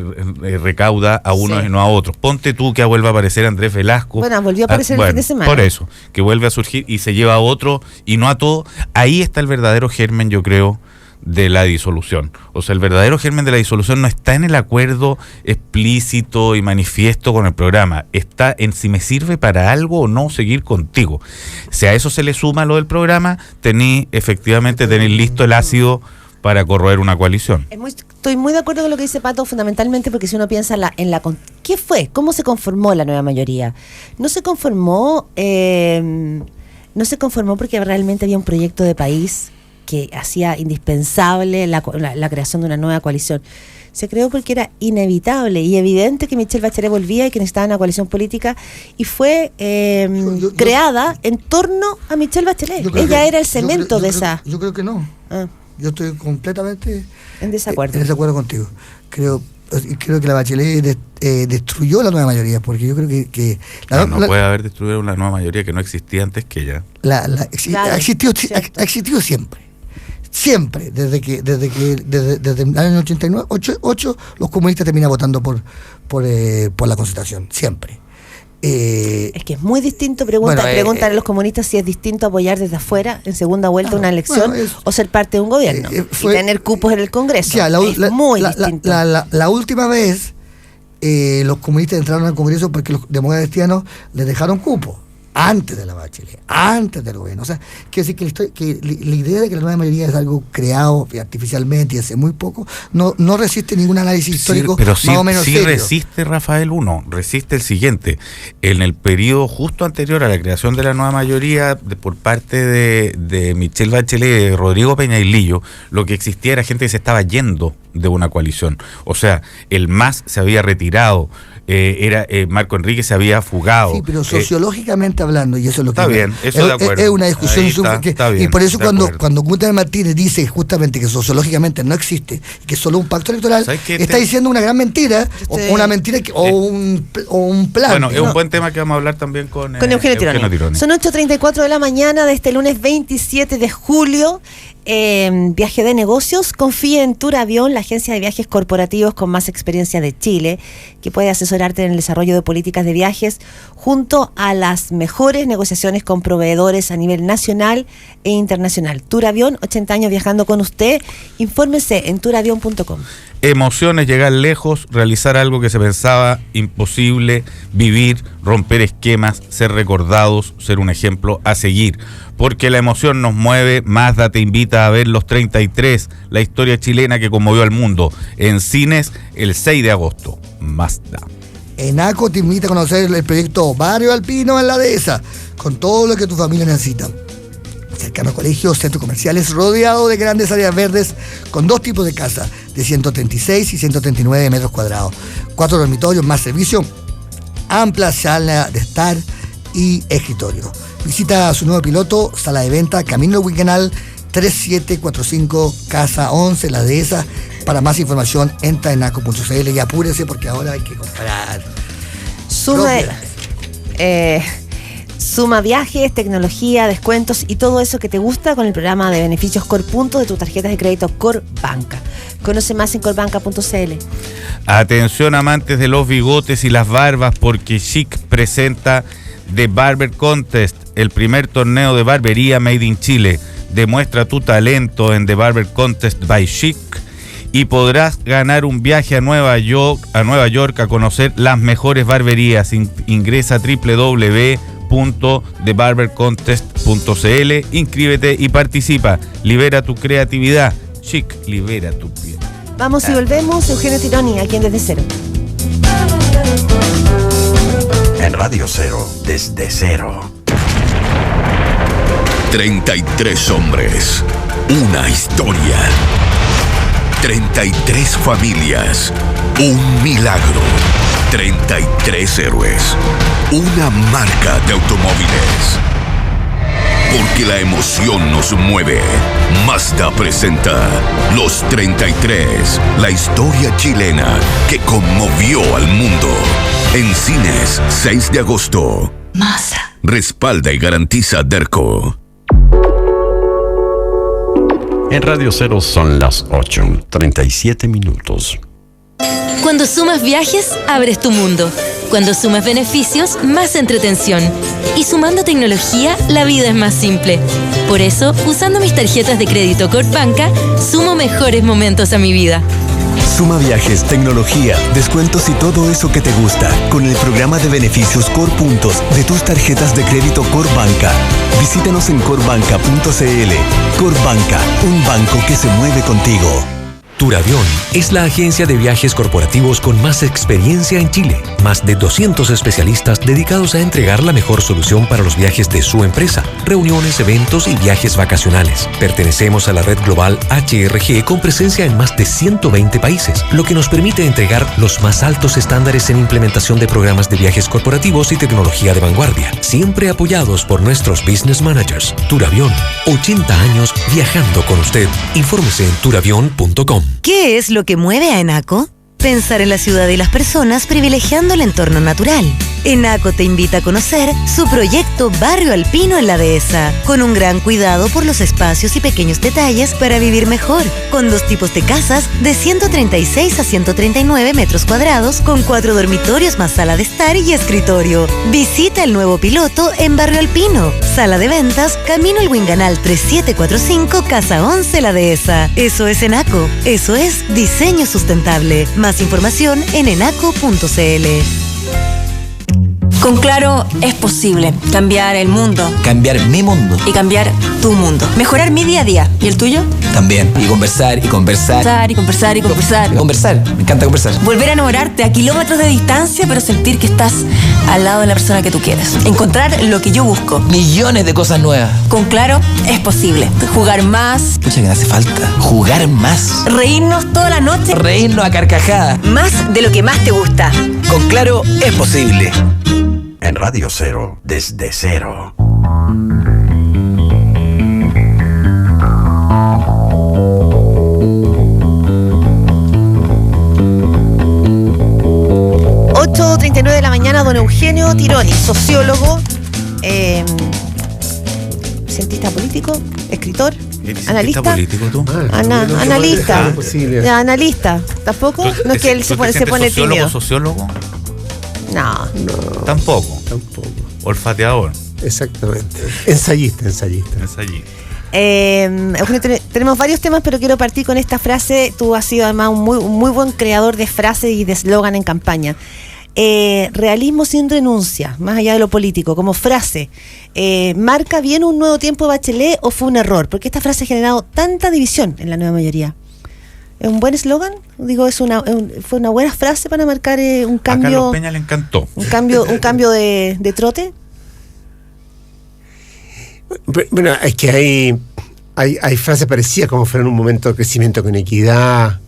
recauda a unos y no a otros. Ponte tú que vuelva a aparecer Andrés Velasco. Bueno, volvió a aparecer el fin de semana. Por eso, que vuelve a surgir y se lleva a otro y no a todo. Ahí está el verdadero germen, yo creo, de la disolución. O sea, el verdadero germen de la disolución no está en el acuerdo explícito y manifiesto con el programa, está en si me sirve para algo o no seguir contigo. Si a eso se le suma lo del programa, efectivamente tener listo el ácido para corroer una coalición. Estoy muy de acuerdo con lo que dice Pato, fundamentalmente porque si uno piensa ¿qué fue? ¿Cómo se conformó la nueva mayoría? No se conformó porque realmente había un proyecto de país que hacía indispensable la creación de una nueva coalición. Se creó porque era inevitable y evidente que Michelle Bachelet volvía y que necesitaba una coalición política, y fue creada en torno a Michelle Bachelet. Ella era el cemento de esa... Yo creo que no. Yo estoy completamente en desacuerdo contigo. Creo que la Bachelet destruyó la nueva mayoría, porque yo creo que no puede haber destruido una nueva mayoría que no existía antes que ella. Ha existido siempre, desde el año 88 los comunistas terminan votando por la Concertación, siempre. Es que es muy distinto, pregúntale a los comunistas si es distinto apoyar desde afuera en segunda vuelta una elección o ser parte de un gobierno y tener cupos en el Congreso. Es muy distinto. La última vez los comunistas entraron al Congreso porque los demócratas cristianos les dejaron cupos antes de la Bachelet, antes del gobierno. O sea, quiero decir que la idea de que la nueva mayoría es algo creado artificialmente y hace muy poco, no resiste ningún análisis histórico, pero más o menos serio. Resiste, Rafael, resiste el siguiente. En el periodo justo anterior a la creación de la nueva mayoría, por parte de Michelle Bachelet, de Rodrigo Peña y Lillo, lo que existía era gente que se estaba yendo de una coalición. O sea, el MAS se había retirado, Marco Enrique se había fugado. Sí, pero sociológicamente hablando, y eso es lo que... Está bien, eso de acuerdo. Es una discusión está bien, y por eso cuando Guterres Martínez dice justamente que sociológicamente no existe, que es solo un pacto electoral, está diciendo una gran mentira, o una mentira o un plan. Bueno, es un buen tema que vamos a hablar también con Eugenio Tironi. Son 8:34 de la mañana de este lunes 27 de julio. Viaje de negocios, confía en TurAvión, la agencia de viajes corporativos con más experiencia de Chile, que puede asesorarte en el desarrollo de políticas de viajes junto a las mejores negociaciones con proveedores a nivel nacional e internacional. TurAvión, 80 años viajando con usted. Infórmese en turavión.com. Emociones, llegar lejos, realizar algo que se pensaba imposible, vivir, romper esquemas, ser recordados, ser un ejemplo a seguir. Porque la emoción nos mueve. Mazda te invita a ver Los 33, la historia chilena que conmovió al mundo, en cines el 6 de agosto. Mazda. ENACO te invita a conocer el proyecto Barrio Alpino en la Dehesa, con todo lo que tu familia necesita. Cercano a colegios, centros comerciales, rodeado de grandes áreas verdes, con 2 tipos de casa, de 136 y 139 metros cuadrados. 4 dormitorios más servicio, amplia sala de estar y escritorio. Visita su nuevo piloto, sala de venta, Camino Huiquenal 3745, Casa 11, La Dehesa. Para más información, entra en enaco.cl y apúrese porque ahora hay que comprar. Suma viajes, tecnología, descuentos y todo eso que te gusta con el programa de beneficios Corpunto de tus tarjetas de crédito Corbanca. Conoce más en corbanca.cl. Atención, amantes de los bigotes y las barbas, porque Chic presenta The Barber Contest, el primer torneo de barbería made in Chile. Demuestra tu talento en The Barber Contest by Chic y podrás ganar un viaje a Nueva York a conocer las mejores barberías. Ingresa a www.thebarbercontest.cl, inscríbete y participa. Libera tu creatividad. Chic, libera tu piel. Vamos y volvemos. Eugenio Tironi, aquí en Desde Cero. En Radio Cero, desde cero. 33 hombres, una historia. 33 familias, un milagro. 33 héroes, una marca de automóviles. Porque la emoción nos mueve. Mazda presenta Los 33, la historia chilena que conmovió al mundo. En cines, 6 de agosto. Mazda. Respalda y garantiza Derco. En Radio Cero son las 8:37 minutos. Cuando sumas viajes, abres tu mundo. Cuando sumas beneficios, más entretención. Y sumando tecnología, la vida es más simple. Por eso, usando mis tarjetas de crédito Corbanca, sumo mejores momentos a mi vida. Suma viajes, tecnología, descuentos y todo eso que te gusta con el programa de beneficios Corpuntos de tus tarjetas de crédito Corbanca. Visítanos en corbanca.cl. Corbanca, un banco que se mueve contigo. Turavión es la agencia de viajes corporativos con más experiencia en Chile. Más de 200 especialistas dedicados a entregar la mejor solución para los viajes de su empresa, reuniones, eventos y viajes vacacionales. Pertenecemos a la red global HRG con presencia en más de 120 países, lo que nos permite entregar los más altos estándares en implementación de programas de viajes corporativos y tecnología de vanguardia, siempre apoyados por nuestros business managers. Turavión, 80 años viajando con usted. Infórmese en turavión.com. ¿Qué es lo que mueve a ENACO? Pensar en la ciudad y las personas privilegiando el entorno natural. ENACO te invita a conocer su proyecto Barrio Alpino en la Dehesa, con un gran cuidado por los espacios y pequeños detalles para vivir mejor, con 2 tipos de casas de 136 a 139 metros cuadrados, con 4 dormitorios más sala de estar y escritorio. Visita el nuevo piloto en Barrio Alpino, sala de ventas, camino El Huinganal 3745, Casa 11 La Dehesa. Eso es ENACO, eso es diseño sustentable. Más información en enaco.cl. Con Claro es posible cambiar el mundo. Cambiar mi mundo. Y cambiar tu mundo. Mejorar mi día a día. ¿Y el tuyo? También. Y conversar, y conversar. Y conversar, y conversar. Y conversar. Me encanta conversar. Volver a enamorarte a kilómetros de distancia, pero sentir que estás al lado de la persona que tú quieres. Encontrar lo que yo busco. Millones de cosas nuevas. Con Claro es posible. Jugar más. Pucha, que me hace falta. Jugar más. Reírnos toda la noche. Reírnos a carcajadas. Más de lo que más te gusta. Con Claro es posible. En Radio Cero, desde cero. De la mañana, don Eugenio Tironi, sociólogo, cientista político, escritor, analista. ¿Político tú? Analista. Ya, analista. ¿Tampoco? No es que él se pone tímido. ¿Sociólogo? No. Tampoco. Olfateador. Exactamente. Ensayista. Eugenio, tenemos varios temas, pero quiero partir con esta frase. Tú has sido además un muy buen creador de frases y de eslogan en campaña. Realismo sin renuncia, más allá de lo político, como frase, ¿marca bien un nuevo tiempo de Bachelet o fue un error? Porque esta frase ha generado tanta división en la nueva mayoría. ¿Es un buen eslogan? Digo, fue una buena frase para marcar un cambio. A Carlos Peña le encantó. Un cambio de trote. Bueno, es que hay frases parecidas, como fueron un momento de crecimiento con equidad,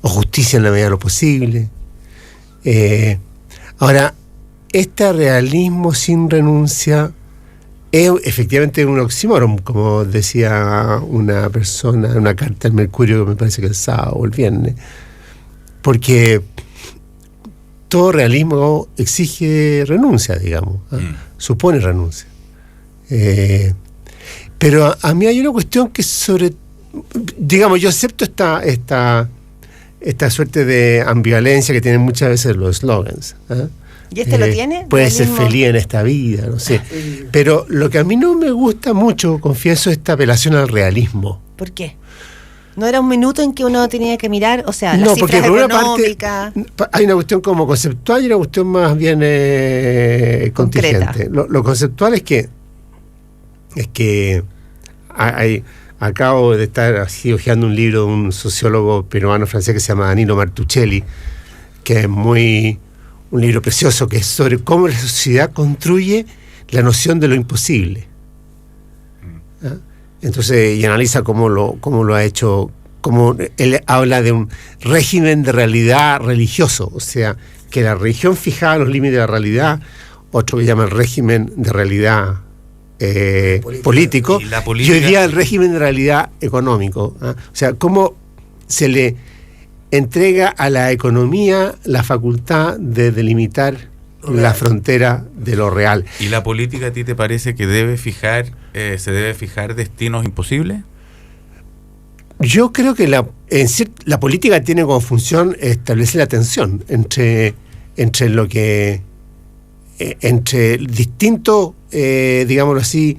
o justicia en la medida de lo posible. Ahora, este realismo sin renuncia es efectivamente un oxímoron, como decía una persona en una carta al Mercurio, que me parece que el sábado o el viernes, porque todo realismo exige renuncia, digamos, supone renuncia. Pero a mí hay una cuestión que digamos, yo acepto esta suerte de ambivalencia que tienen muchas veces los slogans, ¿Y este lo tiene? Puede ser ¿Realismo? feliz en esta vida, no sé. Pero lo que a mí no me gusta mucho, confieso, es esta apelación al realismo. ¿Por qué? ¿No era un minuto en que uno tenía que mirar? O sea, No, las porque cifras por una parte económicas. hay una cuestión como conceptual y una cuestión más bien contingente. Lo conceptual es que acabo de estar así hojeando un libro de un sociólogo peruano francés que se llama Danilo Martuchelli, que es un libro precioso, que es sobre cómo la sociedad construye la noción de lo imposible. ¿Ah? Entonces, y analiza cómo lo ha hecho, cómo él habla de un régimen de realidad religioso, o sea, que la religión fijaba los límites de la realidad, otro que llama el régimen de realidad político, y hoy día el régimen de realidad económico. ¿Ah? O sea, cómo se le entrega a la economía la facultad de delimitar la frontera de lo real. ¿Y la política a ti te parece que se debe fijar destinos imposibles? Yo creo que la política tiene como función establecer la tensión entre distintos, digámoslo así,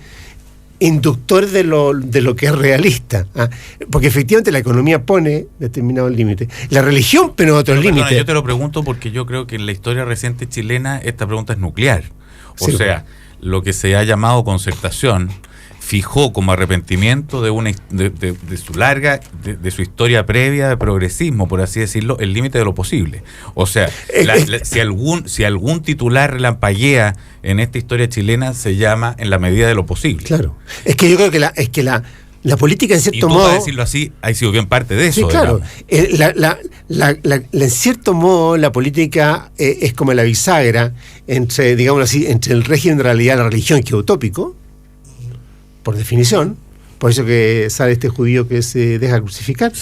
inductores de lo que es realista. ¿Ah? Porque efectivamente la economía pone determinados límites. La religión pone otros límites. Yo te lo pregunto porque yo creo que en la historia reciente chilena esta pregunta es nuclear. O sea, lo que se ha llamado concertación fijó como arrepentimiento de su historia previa de progresismo, por así decirlo, el límite de lo posible. O sea, si algún titular relampaguea en esta historia chilena, se llama en la medida de lo posible. Claro. Es que yo creo que la política, en cierto modo, para decirlo así, ha sido bien parte de eso. Sí, claro. En cierto modo, la política es como la bisagra entre, digámoslo así, entre el régimen de realidad y la religión, que es utópico, por definición, por eso que sale este judío que se deja crucificar,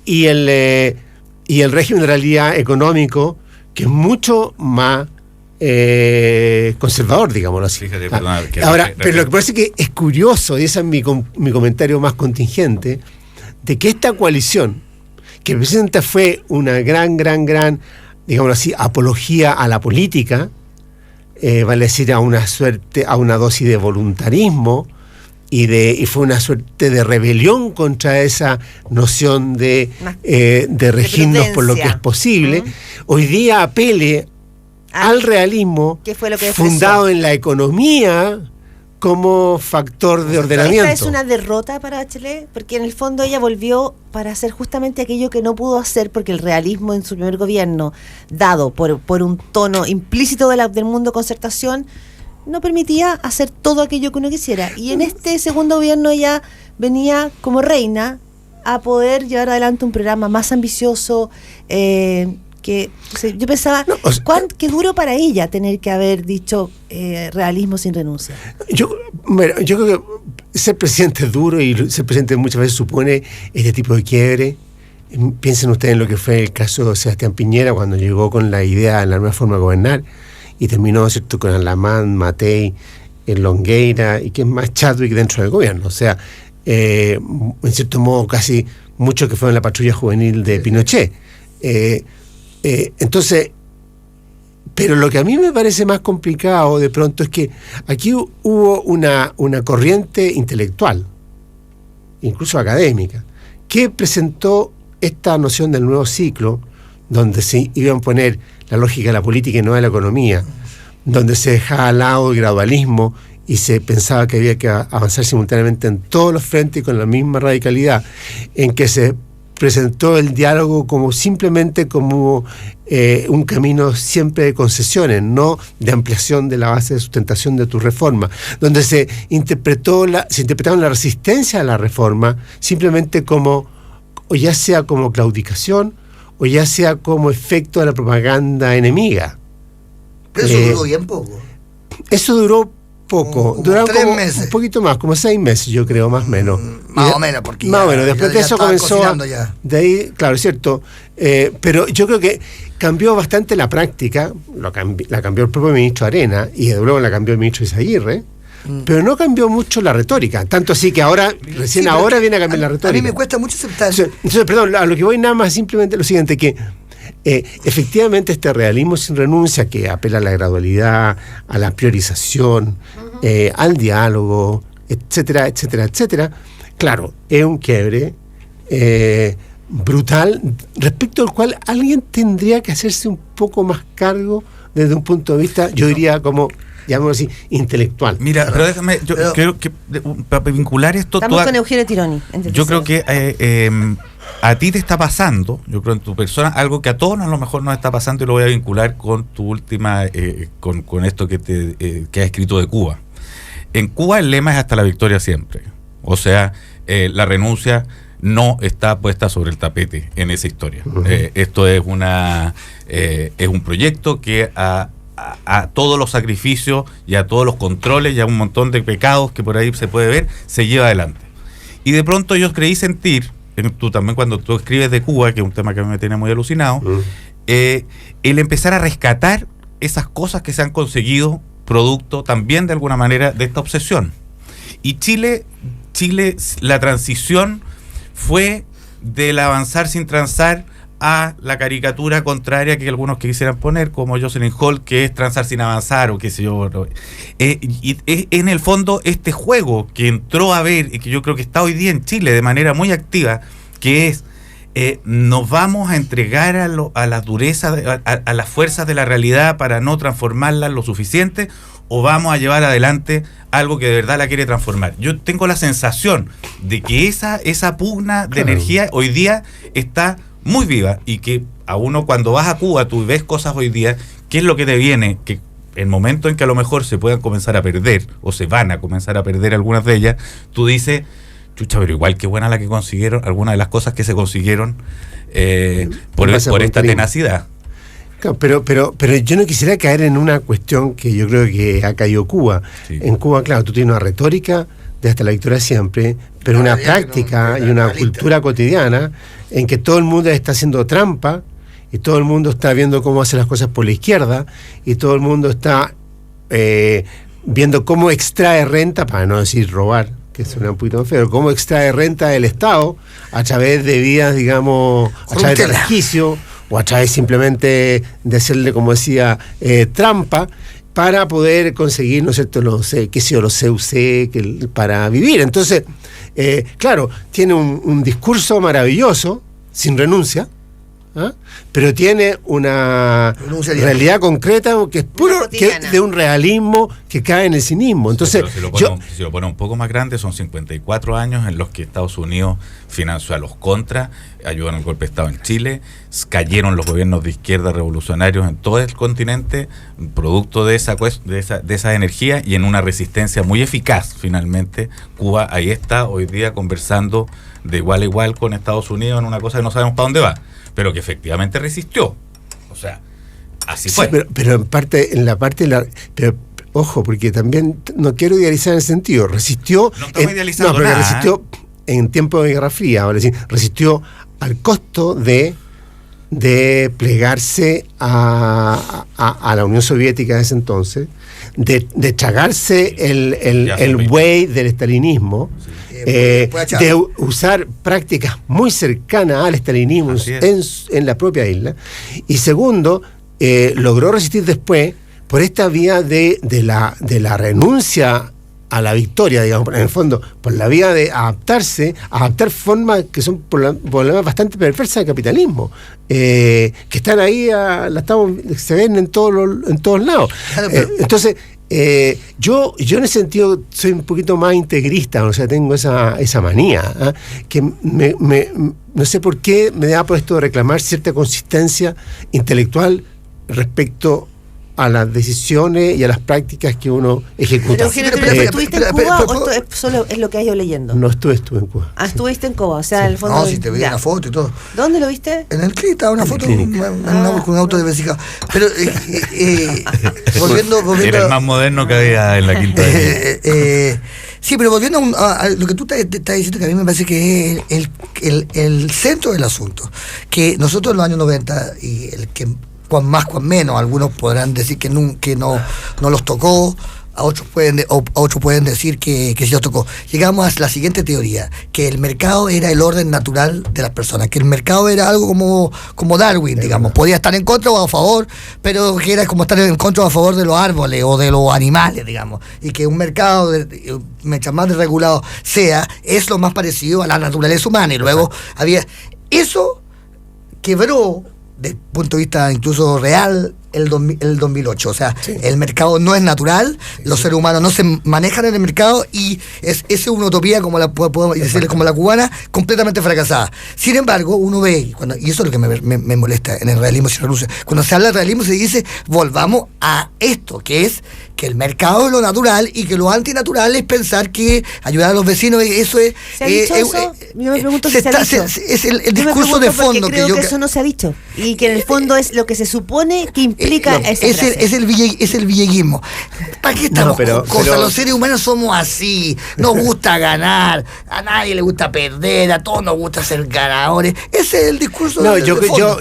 y el régimen de realidad económico, que es mucho más conservador, digámoslo así. Fíjate, Ahora, pero lo que parece que es curioso, y ese es mi comentario más contingente, de que esta coalición, que el presidente fue una gran, digámoslo así, apología a la política, vale decir, a una dosis de voluntarismo, y fue una suerte de rebelión contra esa noción de regirnos por lo que es posible. Hoy día apele al realismo, ¿qué fue lo que fundado en la economía como factor de ordenamiento. ¿Esta es una derrota para Bachelet? Porque en el fondo ella volvió para hacer justamente aquello que no pudo hacer, porque el realismo en su primer gobierno, dado por un tono implícito del mundo concertación, no permitía hacer todo aquello que uno quisiera. Y en este segundo gobierno ella venía como reina a poder llevar adelante un programa más ambicioso, que yo pensaba, qué duro para ella tener que haber dicho realismo sin renuncia. Yo creo que ser presidente es duro, y ser presidente muchas veces supone este tipo de quiebre. Piensen ustedes en lo que fue el caso de Sebastián Piñera, cuando llegó con la idea de la nueva forma de gobernar y terminó, ¿cierto?, con Alamán, Matei, Longueira y quién más, Chadwick dentro del gobierno. O sea, en cierto modo casi muchos que fueron la patrulla juvenil de Pinochet. Entonces, pero lo que a mí me parece más complicado de pronto es que aquí hubo una corriente intelectual, incluso académica, que presentó esta noción del nuevo ciclo, donde se iban a poner la lógica de la política y no de la economía, donde se dejaba al lado el gradualismo y se pensaba que había que avanzar simultáneamente en todos los frentes y con la misma radicalidad, en que se presentó el diálogo como simplemente como un camino siempre de concesiones, no de ampliación de la base de sustentación de tu reforma, donde se interpretaron la resistencia a la reforma simplemente como, o ya sea como claudicación, o ya sea como efecto de la propaganda enemiga. Pero eso duró bien poco. Eso duró poco, duraron 3 meses. Un poquito más, como 6 meses, yo creo, más o menos. Más o menos, porque más o menos, después de eso comenzó ya. De ahí, claro, es cierto, pero yo creo que cambió bastante la práctica, la cambió el propio ministro Arena, y luego la cambió el ministro Izaguirre, pero no cambió mucho la retórica, tanto así que ahora, ahora viene a cambiar la retórica. A mí me cuesta mucho aceptar. Entonces, perdón, a lo que voy nada más simplemente lo siguiente, que efectivamente este realismo sin renuncia que apela a la gradualidad, a la priorización, al diálogo, etcétera, etcétera, etcétera, claro, es un quiebre brutal respecto al cual alguien tendría que hacerse un poco más cargo desde un punto de vista, yo diría como, llamémoslo así, intelectual. Mira, pero déjame, yo creo que para vincular esto... Estamos con Eugenio Tironi. Yo creo que a ti te está pasando, yo creo en tu persona, algo que a todos a lo mejor nos está pasando, y lo voy a vincular con tu última, con esto que has escrito de Cuba. En Cuba el lema es hasta la victoria siempre. O sea, la renuncia no está puesta sobre el tapete en esa historia. Esto es un proyecto que a todos los sacrificios y a todos los controles y a un montón de pecados que por ahí se puede ver, se lleva adelante. Y de pronto yo creí sentir, tú también cuando tú escribes de Cuba, que es un tema que a mí me tiene muy alucinado, el empezar a rescatar esas cosas que se han conseguido producto también de alguna manera de esta obsesión. Y Chile, la transición fue del avanzar sin transar a la caricatura contraria que algunos quisieran poner, como Jocelyn Hall, que es transar sin avanzar o qué sé yo. Y en el fondo este juego que entró a ver y que yo creo que está hoy día en Chile de manera muy activa, que es nos vamos a entregar a la dureza, a las fuerzas de la realidad para no transformarla lo suficiente, o vamos a llevar adelante algo que de verdad la quiere transformar. Yo tengo la sensación de que esa pugna de energía hoy día está muy viva, y que a uno cuando vas a Cuba tú ves cosas hoy día, ¿qué es lo que te viene? Que el momento en que a lo mejor se puedan comenzar a perder, o se van a comenzar a perder algunas de ellas, tú dices, chucha, pero igual que buena la que consiguieron, algunas de las cosas que se consiguieron por esta tenacidad. Claro, pero yo no quisiera caer en una cuestión que yo creo que ha caído Cuba. Sí. En Cuba, claro, tú tienes una retórica de hasta la victoria siempre, pero una práctica y una cultura cotidiana en que todo el mundo está haciendo trampa, y todo el mundo está viendo cómo hacer las cosas por la izquierda, y todo el mundo está viendo cómo extrae renta, para no decir robar, que suena un poquito feo, cómo extrae renta del Estado a través de vías, digamos, a través de resquicio, o a través simplemente de hacerle, como decía, trampa, para poder conseguir, ¿no es cierto?, los CUC para vivir. Entonces, claro, tiene un discurso maravilloso, sin renuncia, pero tiene una realidad concreta que es puro de un realismo que cae en el cinismo. Entonces, si lo pone un poco más grande, son 54 años en los que Estados Unidos financió a los contras, ayudó en el golpe de Estado en Chile, cayeron los gobiernos de izquierda revolucionarios en todo el continente, producto de esa energía, y en una resistencia muy eficaz. Finalmente, Cuba ahí está hoy día conversando de igual a igual con Estados Unidos en una cosa que no sabemos para dónde va, pero que efectivamente resistió. O sea, así fue. Sí, pero pero ojo, porque también no quiero idealizar en el sentido, resistió. No estamos idealizando nada. Pero resistió en tiempos de Guerra Fría, ahora sí, resistió al costo de plegarse a la Unión Soviética de ese entonces, de tragarse el buey del estalinismo, de usar prácticas muy cercanas al estalinismo en la propia isla, y segundo, logró resistir después por esta vía de la renuncia a la victoria, digamos, en el fondo, por la vía de adaptar formas que son problemas bastante perversas del capitalismo, que están ahí, se ven en todos lados. Entonces, yo en ese sentido soy un poquito más integrista, o sea, tengo esa manía, que no sé por qué me da por esto de reclamar cierta consistencia intelectual respecto a las decisiones y a las prácticas que uno ejecuta. Pero ¿estuviste en Cuba o esto solo es lo que has ido leyendo? No estuve en Cuba. Estuviste en Cuba, o sea, en el fondo... No, si te vi una foto y todo. ¿Dónde lo viste? En el clip estaba una foto con un auto de vesicado. Pero volviendo... Era el más moderno que había en la Quinta de sí, pero volviendo a lo que tú estás diciendo, que a mí me parece que es el centro del asunto. Que nosotros en los años 90, y el que cuán más, cuán menos. Algunos podrán decir que no los tocó, a otros pueden decir que sí los tocó. Llegamos a la siguiente teoría, que el mercado era el orden natural de las personas, que el mercado era algo como Darwin, digamos, podía estar en contra o a favor, pero que era como estar en contra o a favor de los árboles o de los animales, digamos, y que un mercado, mientras más desregulado sea, es lo más parecido a la naturaleza humana. Y luego eso quebró, desde el punto de vista incluso real, el 2008. O sea, el mercado no es natural, los seres humanos no se manejan en el mercado, y es una utopía, como podemos decirle, como la cubana, completamente fracasada. Sin embargo, uno ve, y eso es lo que me molesta en el realismo sin renuncia, cuando se habla de realismo se dice, volvamos a esto, que es que el mercado es lo natural y que lo antinatural es pensar que ayudar a los vecinos, eso es... ¿Se ha dicho eso? Yo me pregunto si se ha dicho. Es el discurso de fondo. Creo que eso no se ha dicho, y que en el fondo es lo que se supone que implica esa frase. Es el villeguismo. ¿Para qué estamos con cosas? Los seres humanos somos así, nos gusta ganar, a nadie le gusta perder, a todos nos gusta ser ganadores. Ese es el discurso de fondo.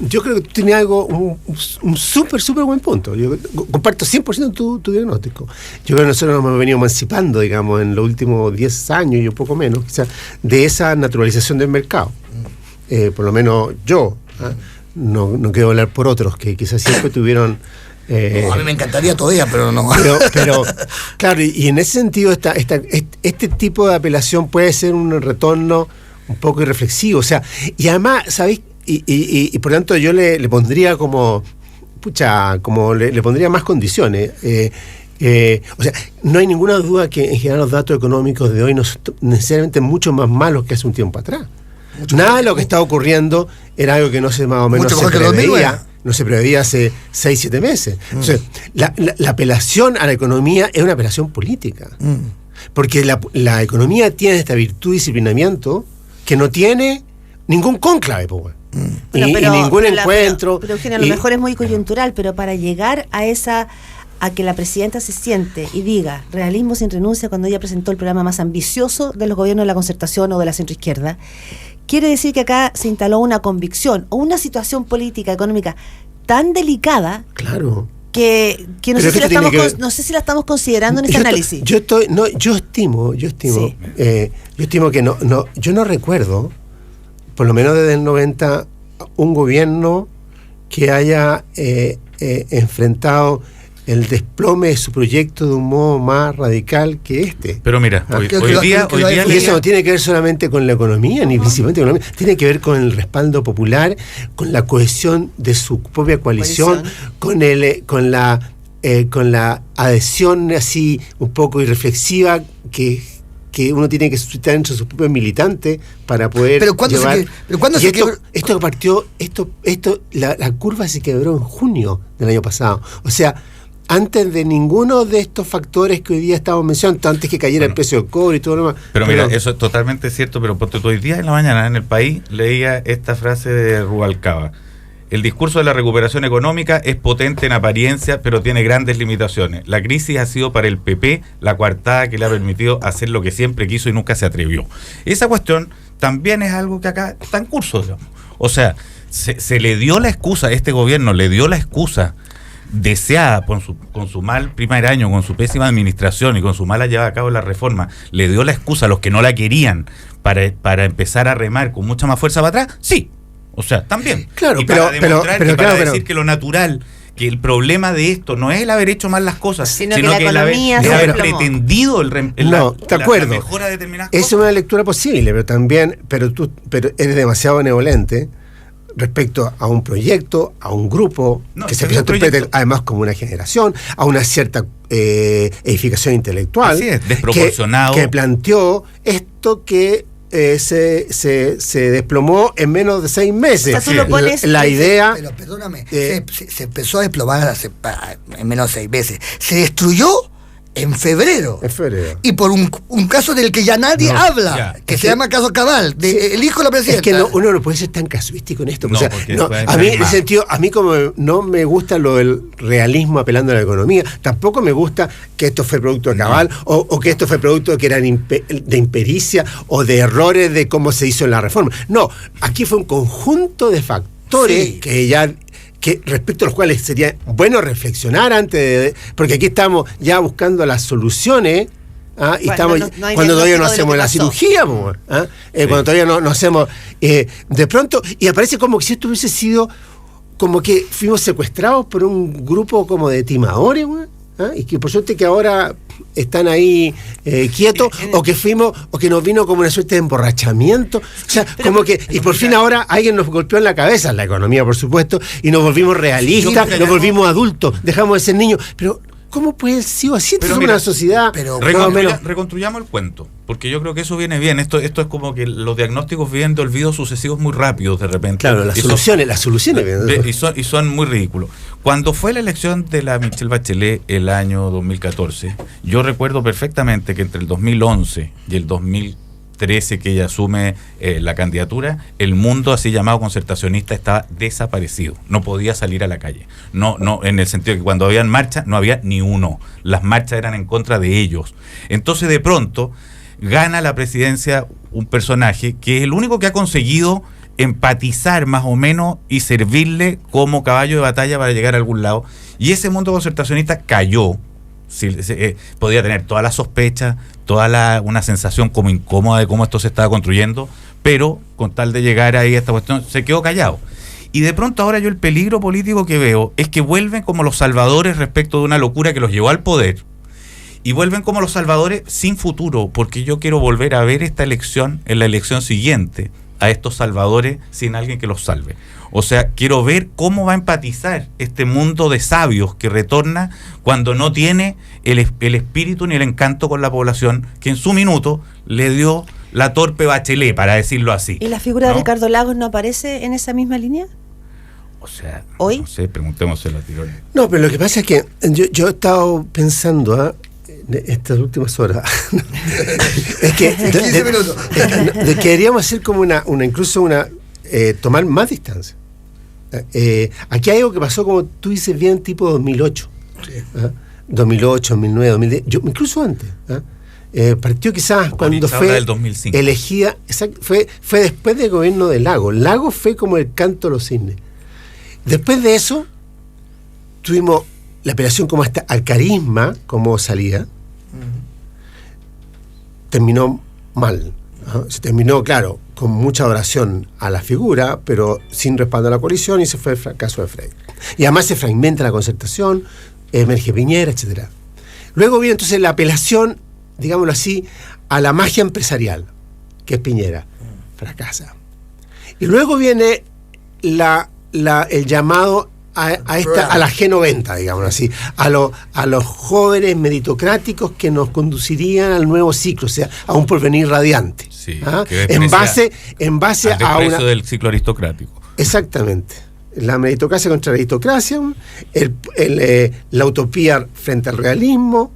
Yo creo que tú tienes un súper buen punto. Yo comparto 100% tu diagnóstico. Yo creo que nosotros nos hemos venido emancipando, digamos, en los últimos 10 años y un poco menos, quizás, de esa naturalización del mercado. Por lo menos yo, no quiero hablar por otros que quizás siempre tuvieron... a mí me encantaría todavía, pero no. Pero claro, y en ese sentido este tipo de apelación puede ser un retorno un poco irreflexivo. O sea, y además, ¿sabéis? Y por tanto yo le pondría le pondría más condiciones. O sea, no hay ninguna duda que en general los datos económicos de hoy no son necesariamente mucho más malos que hace un tiempo atrás. Nada de lo que está ocurriendo era algo que no se más o menos se preveía. No se preveía hace 6-7 meses. Entonces, la apelación a la economía es una apelación política. Porque la economía tiene esta virtud de disciplinamiento que no tiene ningún cónclave, pues. Y ningún encuentro. Pero Eugenio, a lo mejor es muy coyuntural, pero para llegar a que la presidenta se siente y diga realismo sin renuncia cuando ella presentó el programa más ambicioso de los gobiernos de la concertación o de la centroizquierda, quiere decir que acá se instaló una convicción o una situación política, económica tan delicada, claro, que no sé si la estamos considerando en ese análisis. Yo estimo que yo no recuerdo, por lo menos desde el 90, un gobierno que haya enfrentado el desplome de su proyecto de un modo más radical que este. Pero mira, hoy día y eso no tiene que ver solamente con la economía, ni principalmente con la economía, tiene que ver con el respaldo popular, con la cohesión de su propia coalición. con la adhesión así un poco irreflexiva que uno tiene que suscitar entre sus propios militantes para poder llevar. Esto partió, la curva se quebró en junio del año pasado. O sea, antes de ninguno de estos factores que hoy día estamos mencionando, antes que cayera el precio del cobre y todo lo demás. Pero mira, eso es totalmente cierto, pero porque hoy día en la mañana en El País leía esta frase de Rubalcaba: el discurso de la recuperación económica es potente en apariencia, pero tiene grandes limitaciones. La crisis ha sido para el PP la coartada que le ha permitido hacer lo que siempre quiso y nunca se atrevió. Esa cuestión también es algo que acá está en curso, digamos. O sea, se le dio la excusa, este gobierno le dio la excusa deseada con su mal primer año, con su pésima administración y con su mala llevada a cabo la reforma, le dio la excusa a los que no la querían para empezar a remar con mucha más fuerza para atrás. Sí, o sea, también. Claro, y para decir que lo natural, que el problema de esto no es el haber hecho mal las cosas, sino que el haber pretendido la mejora de determinadas cosas. Es una lectura posible, pero eres demasiado benevolente respecto a un proyecto, a un grupo que se interpreta además como una generación, a una cierta edificación intelectual. Así es, desproporcionado. Que planteó esto que se desplomó en menos de 6 meses. O sea, tú lo pones, la idea. Pero perdóname, se empezó a desplomar en menos de 6 meses. Se destruyó en febrero. Y por un caso del que ya nadie habla, que se llama caso Cabal, el hijo de la presidenta. Es que uno no puede ser tan casuístico en esto. A mí, en ese sentido, a mí como no me gusta lo del realismo apelando a la economía, tampoco me gusta que esto fue producto de Cabal, o que esto fue producto que eran de impericia o de errores de cómo se hizo en la reforma. No, aquí fue un conjunto de factores que que respecto a los cuales sería bueno reflexionar antes porque aquí estamos ya buscando las soluciones. Y estamos cuando todavía no hacemos la cirugía, cuando todavía no hacemos de pronto, y aparece como que si esto hubiese sido como que fuimos secuestrados por un grupo como de timadores, y que por suerte que ahora están ahí quietos, o que nos vino como una suerte de emborrachamiento, o sea, como que, y por fin ahora alguien nos golpeó en la cabeza, la economía por supuesto, y nos volvimos realistas, nos volvimos adultos, dejamos de ser niños, pero ¿cómo puede ser así? Esto es una sociedad. Reconstruyamos el cuento, porque yo creo que eso viene bien. Esto es como que los diagnósticos vienen de olvidos sucesivos muy rápidos de repente. Claro, las soluciones vienen. Y son muy ridículos. Cuando fue la elección de la Michelle Bachelet el año 2014, yo recuerdo perfectamente que entre el 2011 y el 2013 que ella asume la candidatura, el mundo así llamado concertacionista estaba desaparecido, no podía salir a la calle, no en el sentido de que cuando habían marchas no había ni uno, las marchas eran en contra de ellos. Entonces de pronto gana la presidencia un personaje que es el único que ha conseguido empatizar más o menos y servirle como caballo de batalla para llegar a algún lado, y ese mundo concertacionista cayó. Podía tener todas las sospechas, una sensación como incómoda de cómo esto se estaba construyendo, pero con tal de llegar ahí a esta cuestión se quedó callado. Y de pronto ahora yo el peligro político que veo es que vuelven como los salvadores respecto de una locura que los llevó al poder, y vuelven como los salvadores sin futuro, porque yo quiero volver a ver esta elección, en la elección siguiente, a estos salvadores sin alguien que los salve. O sea, quiero ver cómo va a empatizar este mundo de sabios que retorna cuando no tiene el espíritu ni el encanto con la población que en su minuto le dio la torpe Bachelet, para decirlo así. ¿Y la figura de Ricardo Lagos no aparece en esa misma línea? O sea, ¿hoy? No sé, preguntémoselo a Tironi. No, pero lo que pasa es que yo he estado pensando estas últimas horas es que 15 minutos. Que deberíamos hacer como incluso tomar más distancia. Aquí hay algo que pasó, como tú dices bien, tipo 2008. Sí. 2008, 2009, 2010, incluso antes. Partió quizás cuando fue del 2005. Elegida, fue después del gobierno de Lagos. Lagos fue como el canto de los cisnes. Después de eso tuvimos la apelación como al carisma como salida. Terminó mal. Se terminó, claro, con mucha adoración a la figura, pero sin respaldo a la coalición, y se fue el fracaso de Frey. Y además se fragmenta la concertación, emerge Piñera, etcétera. Luego viene entonces la apelación, digámoslo así, a la magia empresarial, que es Piñera. Fracasa. Y luego viene el llamado a la G90, digamos así, a los jóvenes meritocráticos que nos conducirían al nuevo ciclo, o sea, a un porvenir radiante. Sí, en base a una del ciclo aristocrático. Exactamente. La meritocracia contra la aristocracia, la utopía frente al realismo,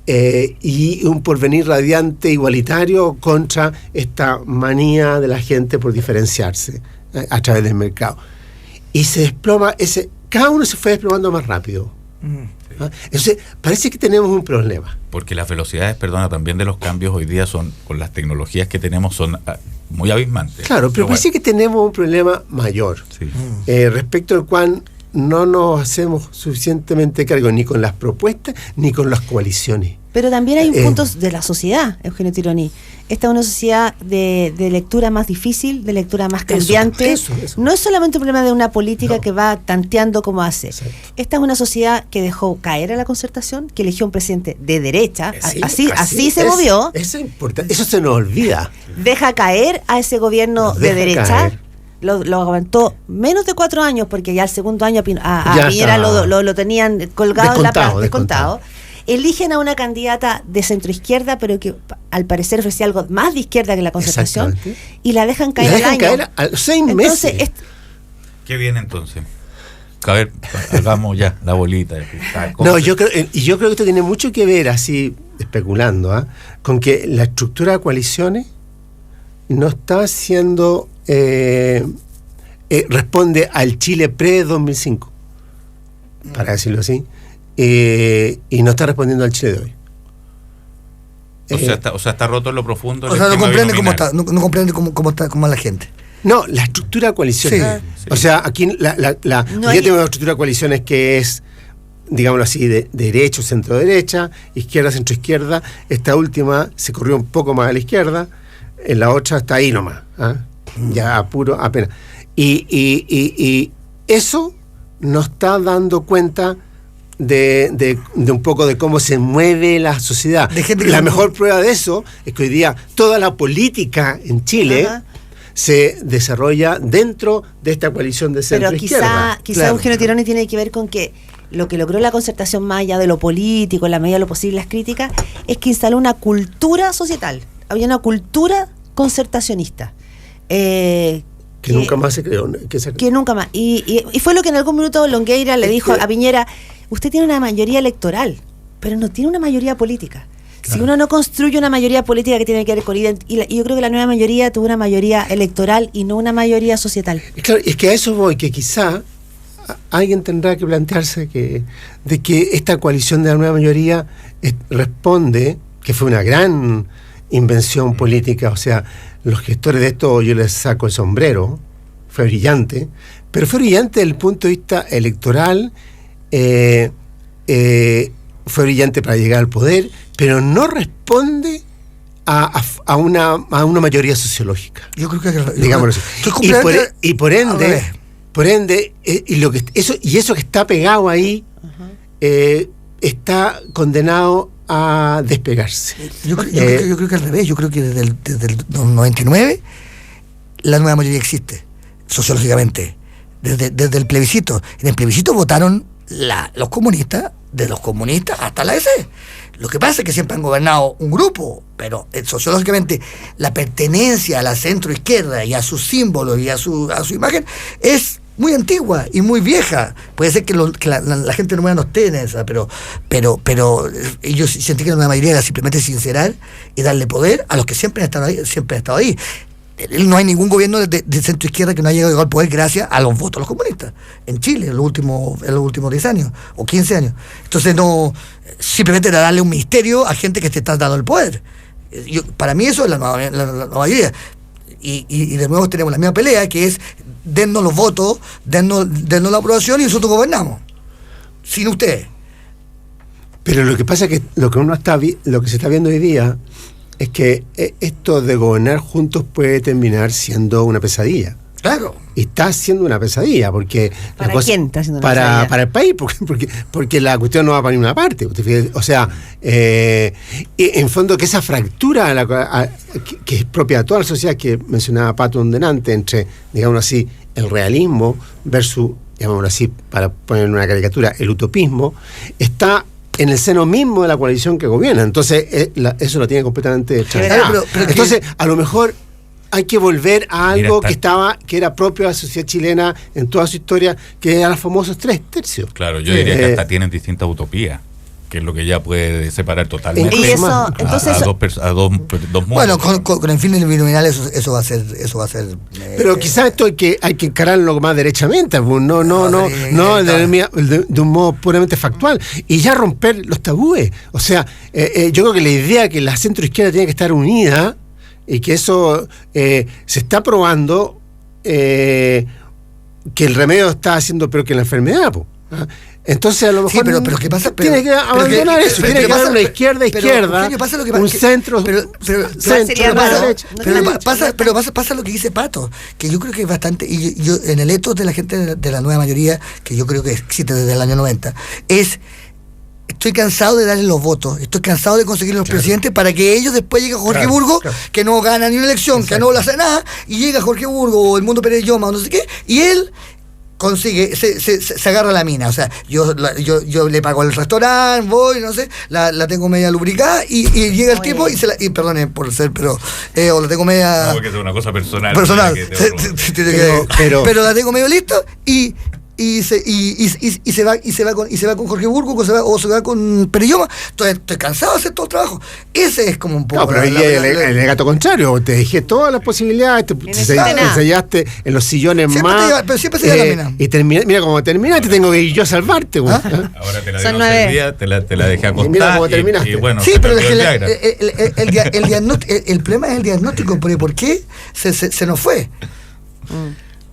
y un porvenir radiante igualitario contra esta manía de la gente por diferenciarse a través del mercado. Y se desploma cada uno se fue desplomando más rápido. Entonces, parece que tenemos un problema. Porque las velocidades, también de los cambios hoy día son, con las tecnologías que tenemos, son muy abismantes. Claro, pero parece que tenemos un problema mayor, sí. Respecto al cual no nos hacemos suficientemente cargo ni con las propuestas ni con las coaliciones. Pero también hay puntos de la sociedad, Eugenio Tironi. Esta es una sociedad de lectura más difícil, de lectura más cambiante. Eso. No es solamente un problema de una política que va tanteando como hace. Exacto. Esta es una sociedad que dejó caer a la concertación, que eligió un presidente de derecha, así se movió. Eso es importante, eso se nos olvida. Deja caer a ese gobierno de derecha. Lo aguantó menos de 4 años, porque ya el segundo año a Piñera lo tenían colgado descontado. Eligen a una candidata de centroizquierda, pero que al parecer ofrecía algo más de izquierda que la concertación, y la dejan caer a los 6 meses. ¿Qué viene entonces? A ver, hagamos ya la bolita de cristal. No, yo creo que esto tiene mucho que ver, así especulando, con que la estructura de coaliciones no está siendo responde al Chile pre-2005, para decirlo así. Y no está respondiendo al Chile de hoy. O sea, está roto en lo profundo. O sea, no comprende cómo está, no comprende cómo está, cómo es la gente. No, la estructura de coaliciones. Sí. O sea, aquí ya tenemos una estructura de coaliciones que es, digámoslo así, de derecha, centro-derecha, izquierda, centro-izquierda. Esta última se corrió un poco más a la izquierda, en la otra está ahí nomás, ya apenas. Y eso nos está dando cuenta de un poco de cómo se mueve la sociedad. La mejor prueba de eso es que hoy día toda la política en Chile se desarrolla dentro de esta coalición de centro-izquierda. Pero quizá Eugenio Tironi tiene que ver con que lo que logró la Concertación, más allá de lo político, en la medida de lo posible las críticas, es que instaló una cultura societal. Había una cultura concertacionista. Que nunca más se creó. Que nunca más. Y fue lo que en algún minuto Longueira le dijo a Piñera: usted tiene una mayoría electoral, pero no tiene una mayoría política. Claro. Si uno no construye una mayoría política que tiene que ver con y yo creo que la nueva mayoría tuvo una mayoría electoral y no una mayoría societal. Claro, es que a eso voy, que quizá alguien tendrá que plantearse de que esta coalición de la nueva mayoría responde, que fue una gran invención política, o sea, los gestores de esto yo les saco el sombrero, fue brillante, pero fue brillante desde el punto de vista electoral, fue brillante para llegar al poder, pero no responde a una mayoría sociológica. Yo creo que digámoslo así. Y por ende, eso que está pegado ahí está condenado a despegarse. Yo creo que al revés. Yo creo que desde el 99 la nueva mayoría existe sociológicamente. Desde el plebiscito. En el plebiscito votaron los comunistas, de los comunistas hasta la DC. Lo que pasa es que siempre han gobernado un grupo, pero sociológicamente la pertenencia a la centro-izquierda y a sus símbolos y a su imagen es muy antigua y muy vieja. Puede ser que la gente nueva no esté en esa, pero ellos sentí que la mayoría era simplemente sincerar y darle poder a los que siempre han estado ahí. No hay ningún gobierno de centro izquierda que no haya llegado al poder gracias a los votos de los comunistas en Chile en los últimos 10 años o 15 años. Entonces no, simplemente era darle un ministerio a gente que te está dando el poder. Para mí eso es la nueva idea. Y de nuevo tenemos la misma pelea, que es dennos los votos, dennos la aprobación y nosotros gobernamos sin ustedes. Pero lo que pasa es que lo que se está viendo hoy día es que esto de gobernar juntos puede terminar siendo una pesadilla. Claro. Y está siendo una pesadilla, porque... ¿Para quién está siendo una pesadilla? Para el país, porque la cuestión no va para ninguna parte. O sea, en fondo que esa fractura que es propia de toda la sociedad, que mencionaba Pato delante, entre, digamos así, el realismo versus, digámoslo así, para poner una caricatura, el utopismo, está en el seno mismo de la coalición que gobierna. Entonces, eso lo tiene completamente trasladado. Entonces, a lo mejor hay que volver a algo que era propio de la sociedad chilena en toda su historia, que eran los famosos 3/3. Claro, yo diría que hasta tienen distintas utopías, que es lo que ya puede separar totalmente y eso, entonces a dos mundos. Bueno, con el fin del binominal eso va a ser pero quizás esto hay que encararlo más derechamente, no de un modo puramente factual, y ya romper los tabúes. O sea, yo creo que la idea que la centroizquierda tiene que estar unida, y que eso se está probando, que el remedio está haciendo peor que la enfermedad, Entonces a lo mejor pero ¿qué pasa? Tiene que abandonar eso, tiene que haber una izquierda, un centro, pasa lo que dice Pato, que yo creo que es bastante, y yo en el etos de la gente de la nueva mayoría, que yo creo que existe desde el año 90, estoy cansado de darle los votos, estoy cansado de conseguir los presidentes para que ellos después llegue Jorge Burgos, que no gana ni una elección, que no la hace nada, y llega Jorge Burgos o el Mundo Pérez Lloma o no sé qué, y él consigue, se agarra la mina. O sea, yo le pago el restaurante, voy, no sé, la tengo media lubricada y llega el tipo y perdone por ser, pero o la tengo media... No, porque es una cosa personal. Pero la tengo medio lista y se va con Jorge Burgo o se va con Perilloma. Entonces estoy cansado de hacer todo el trabajo. Ese es como un poco... No, pero el gato contrario, te dejé todas las posibilidades, te enseñaste en los sillones siempre más... pero siempre se lleva la mina. Y mira cómo terminaste, tengo que ir yo a salvarte. Ahora te la dejo servida, te la dejé acostar. Mira cómo terminaste. Y bueno, sí, pero el problema es el diagnóstico. ¿Por qué se nos fue?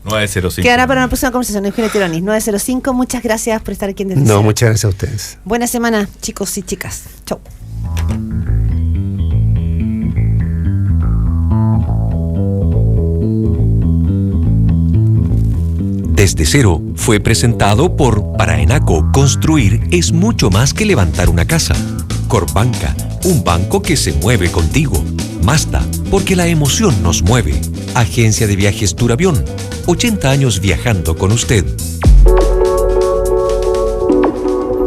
905. Quedará para una próxima conversación. Eugenio Tironis, 905. Muchas gracias por estar aquí en Desde No, Cero. muchas gracias a ustedes. Buena semana, chicos y chicas. Chau. Desde Cero fue presentado por Para Enaco, construir es mucho más que levantar una casa. Corbanca, un banco que se mueve contigo. Mazda, porque la emoción nos mueve. Agencia de Viajes Turavión, 80 años viajando con usted.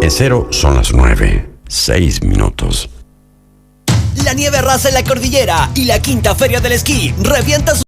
En Cero son las 9:06. La nieve arrasa en la cordillera y la quinta feria del esquí revienta su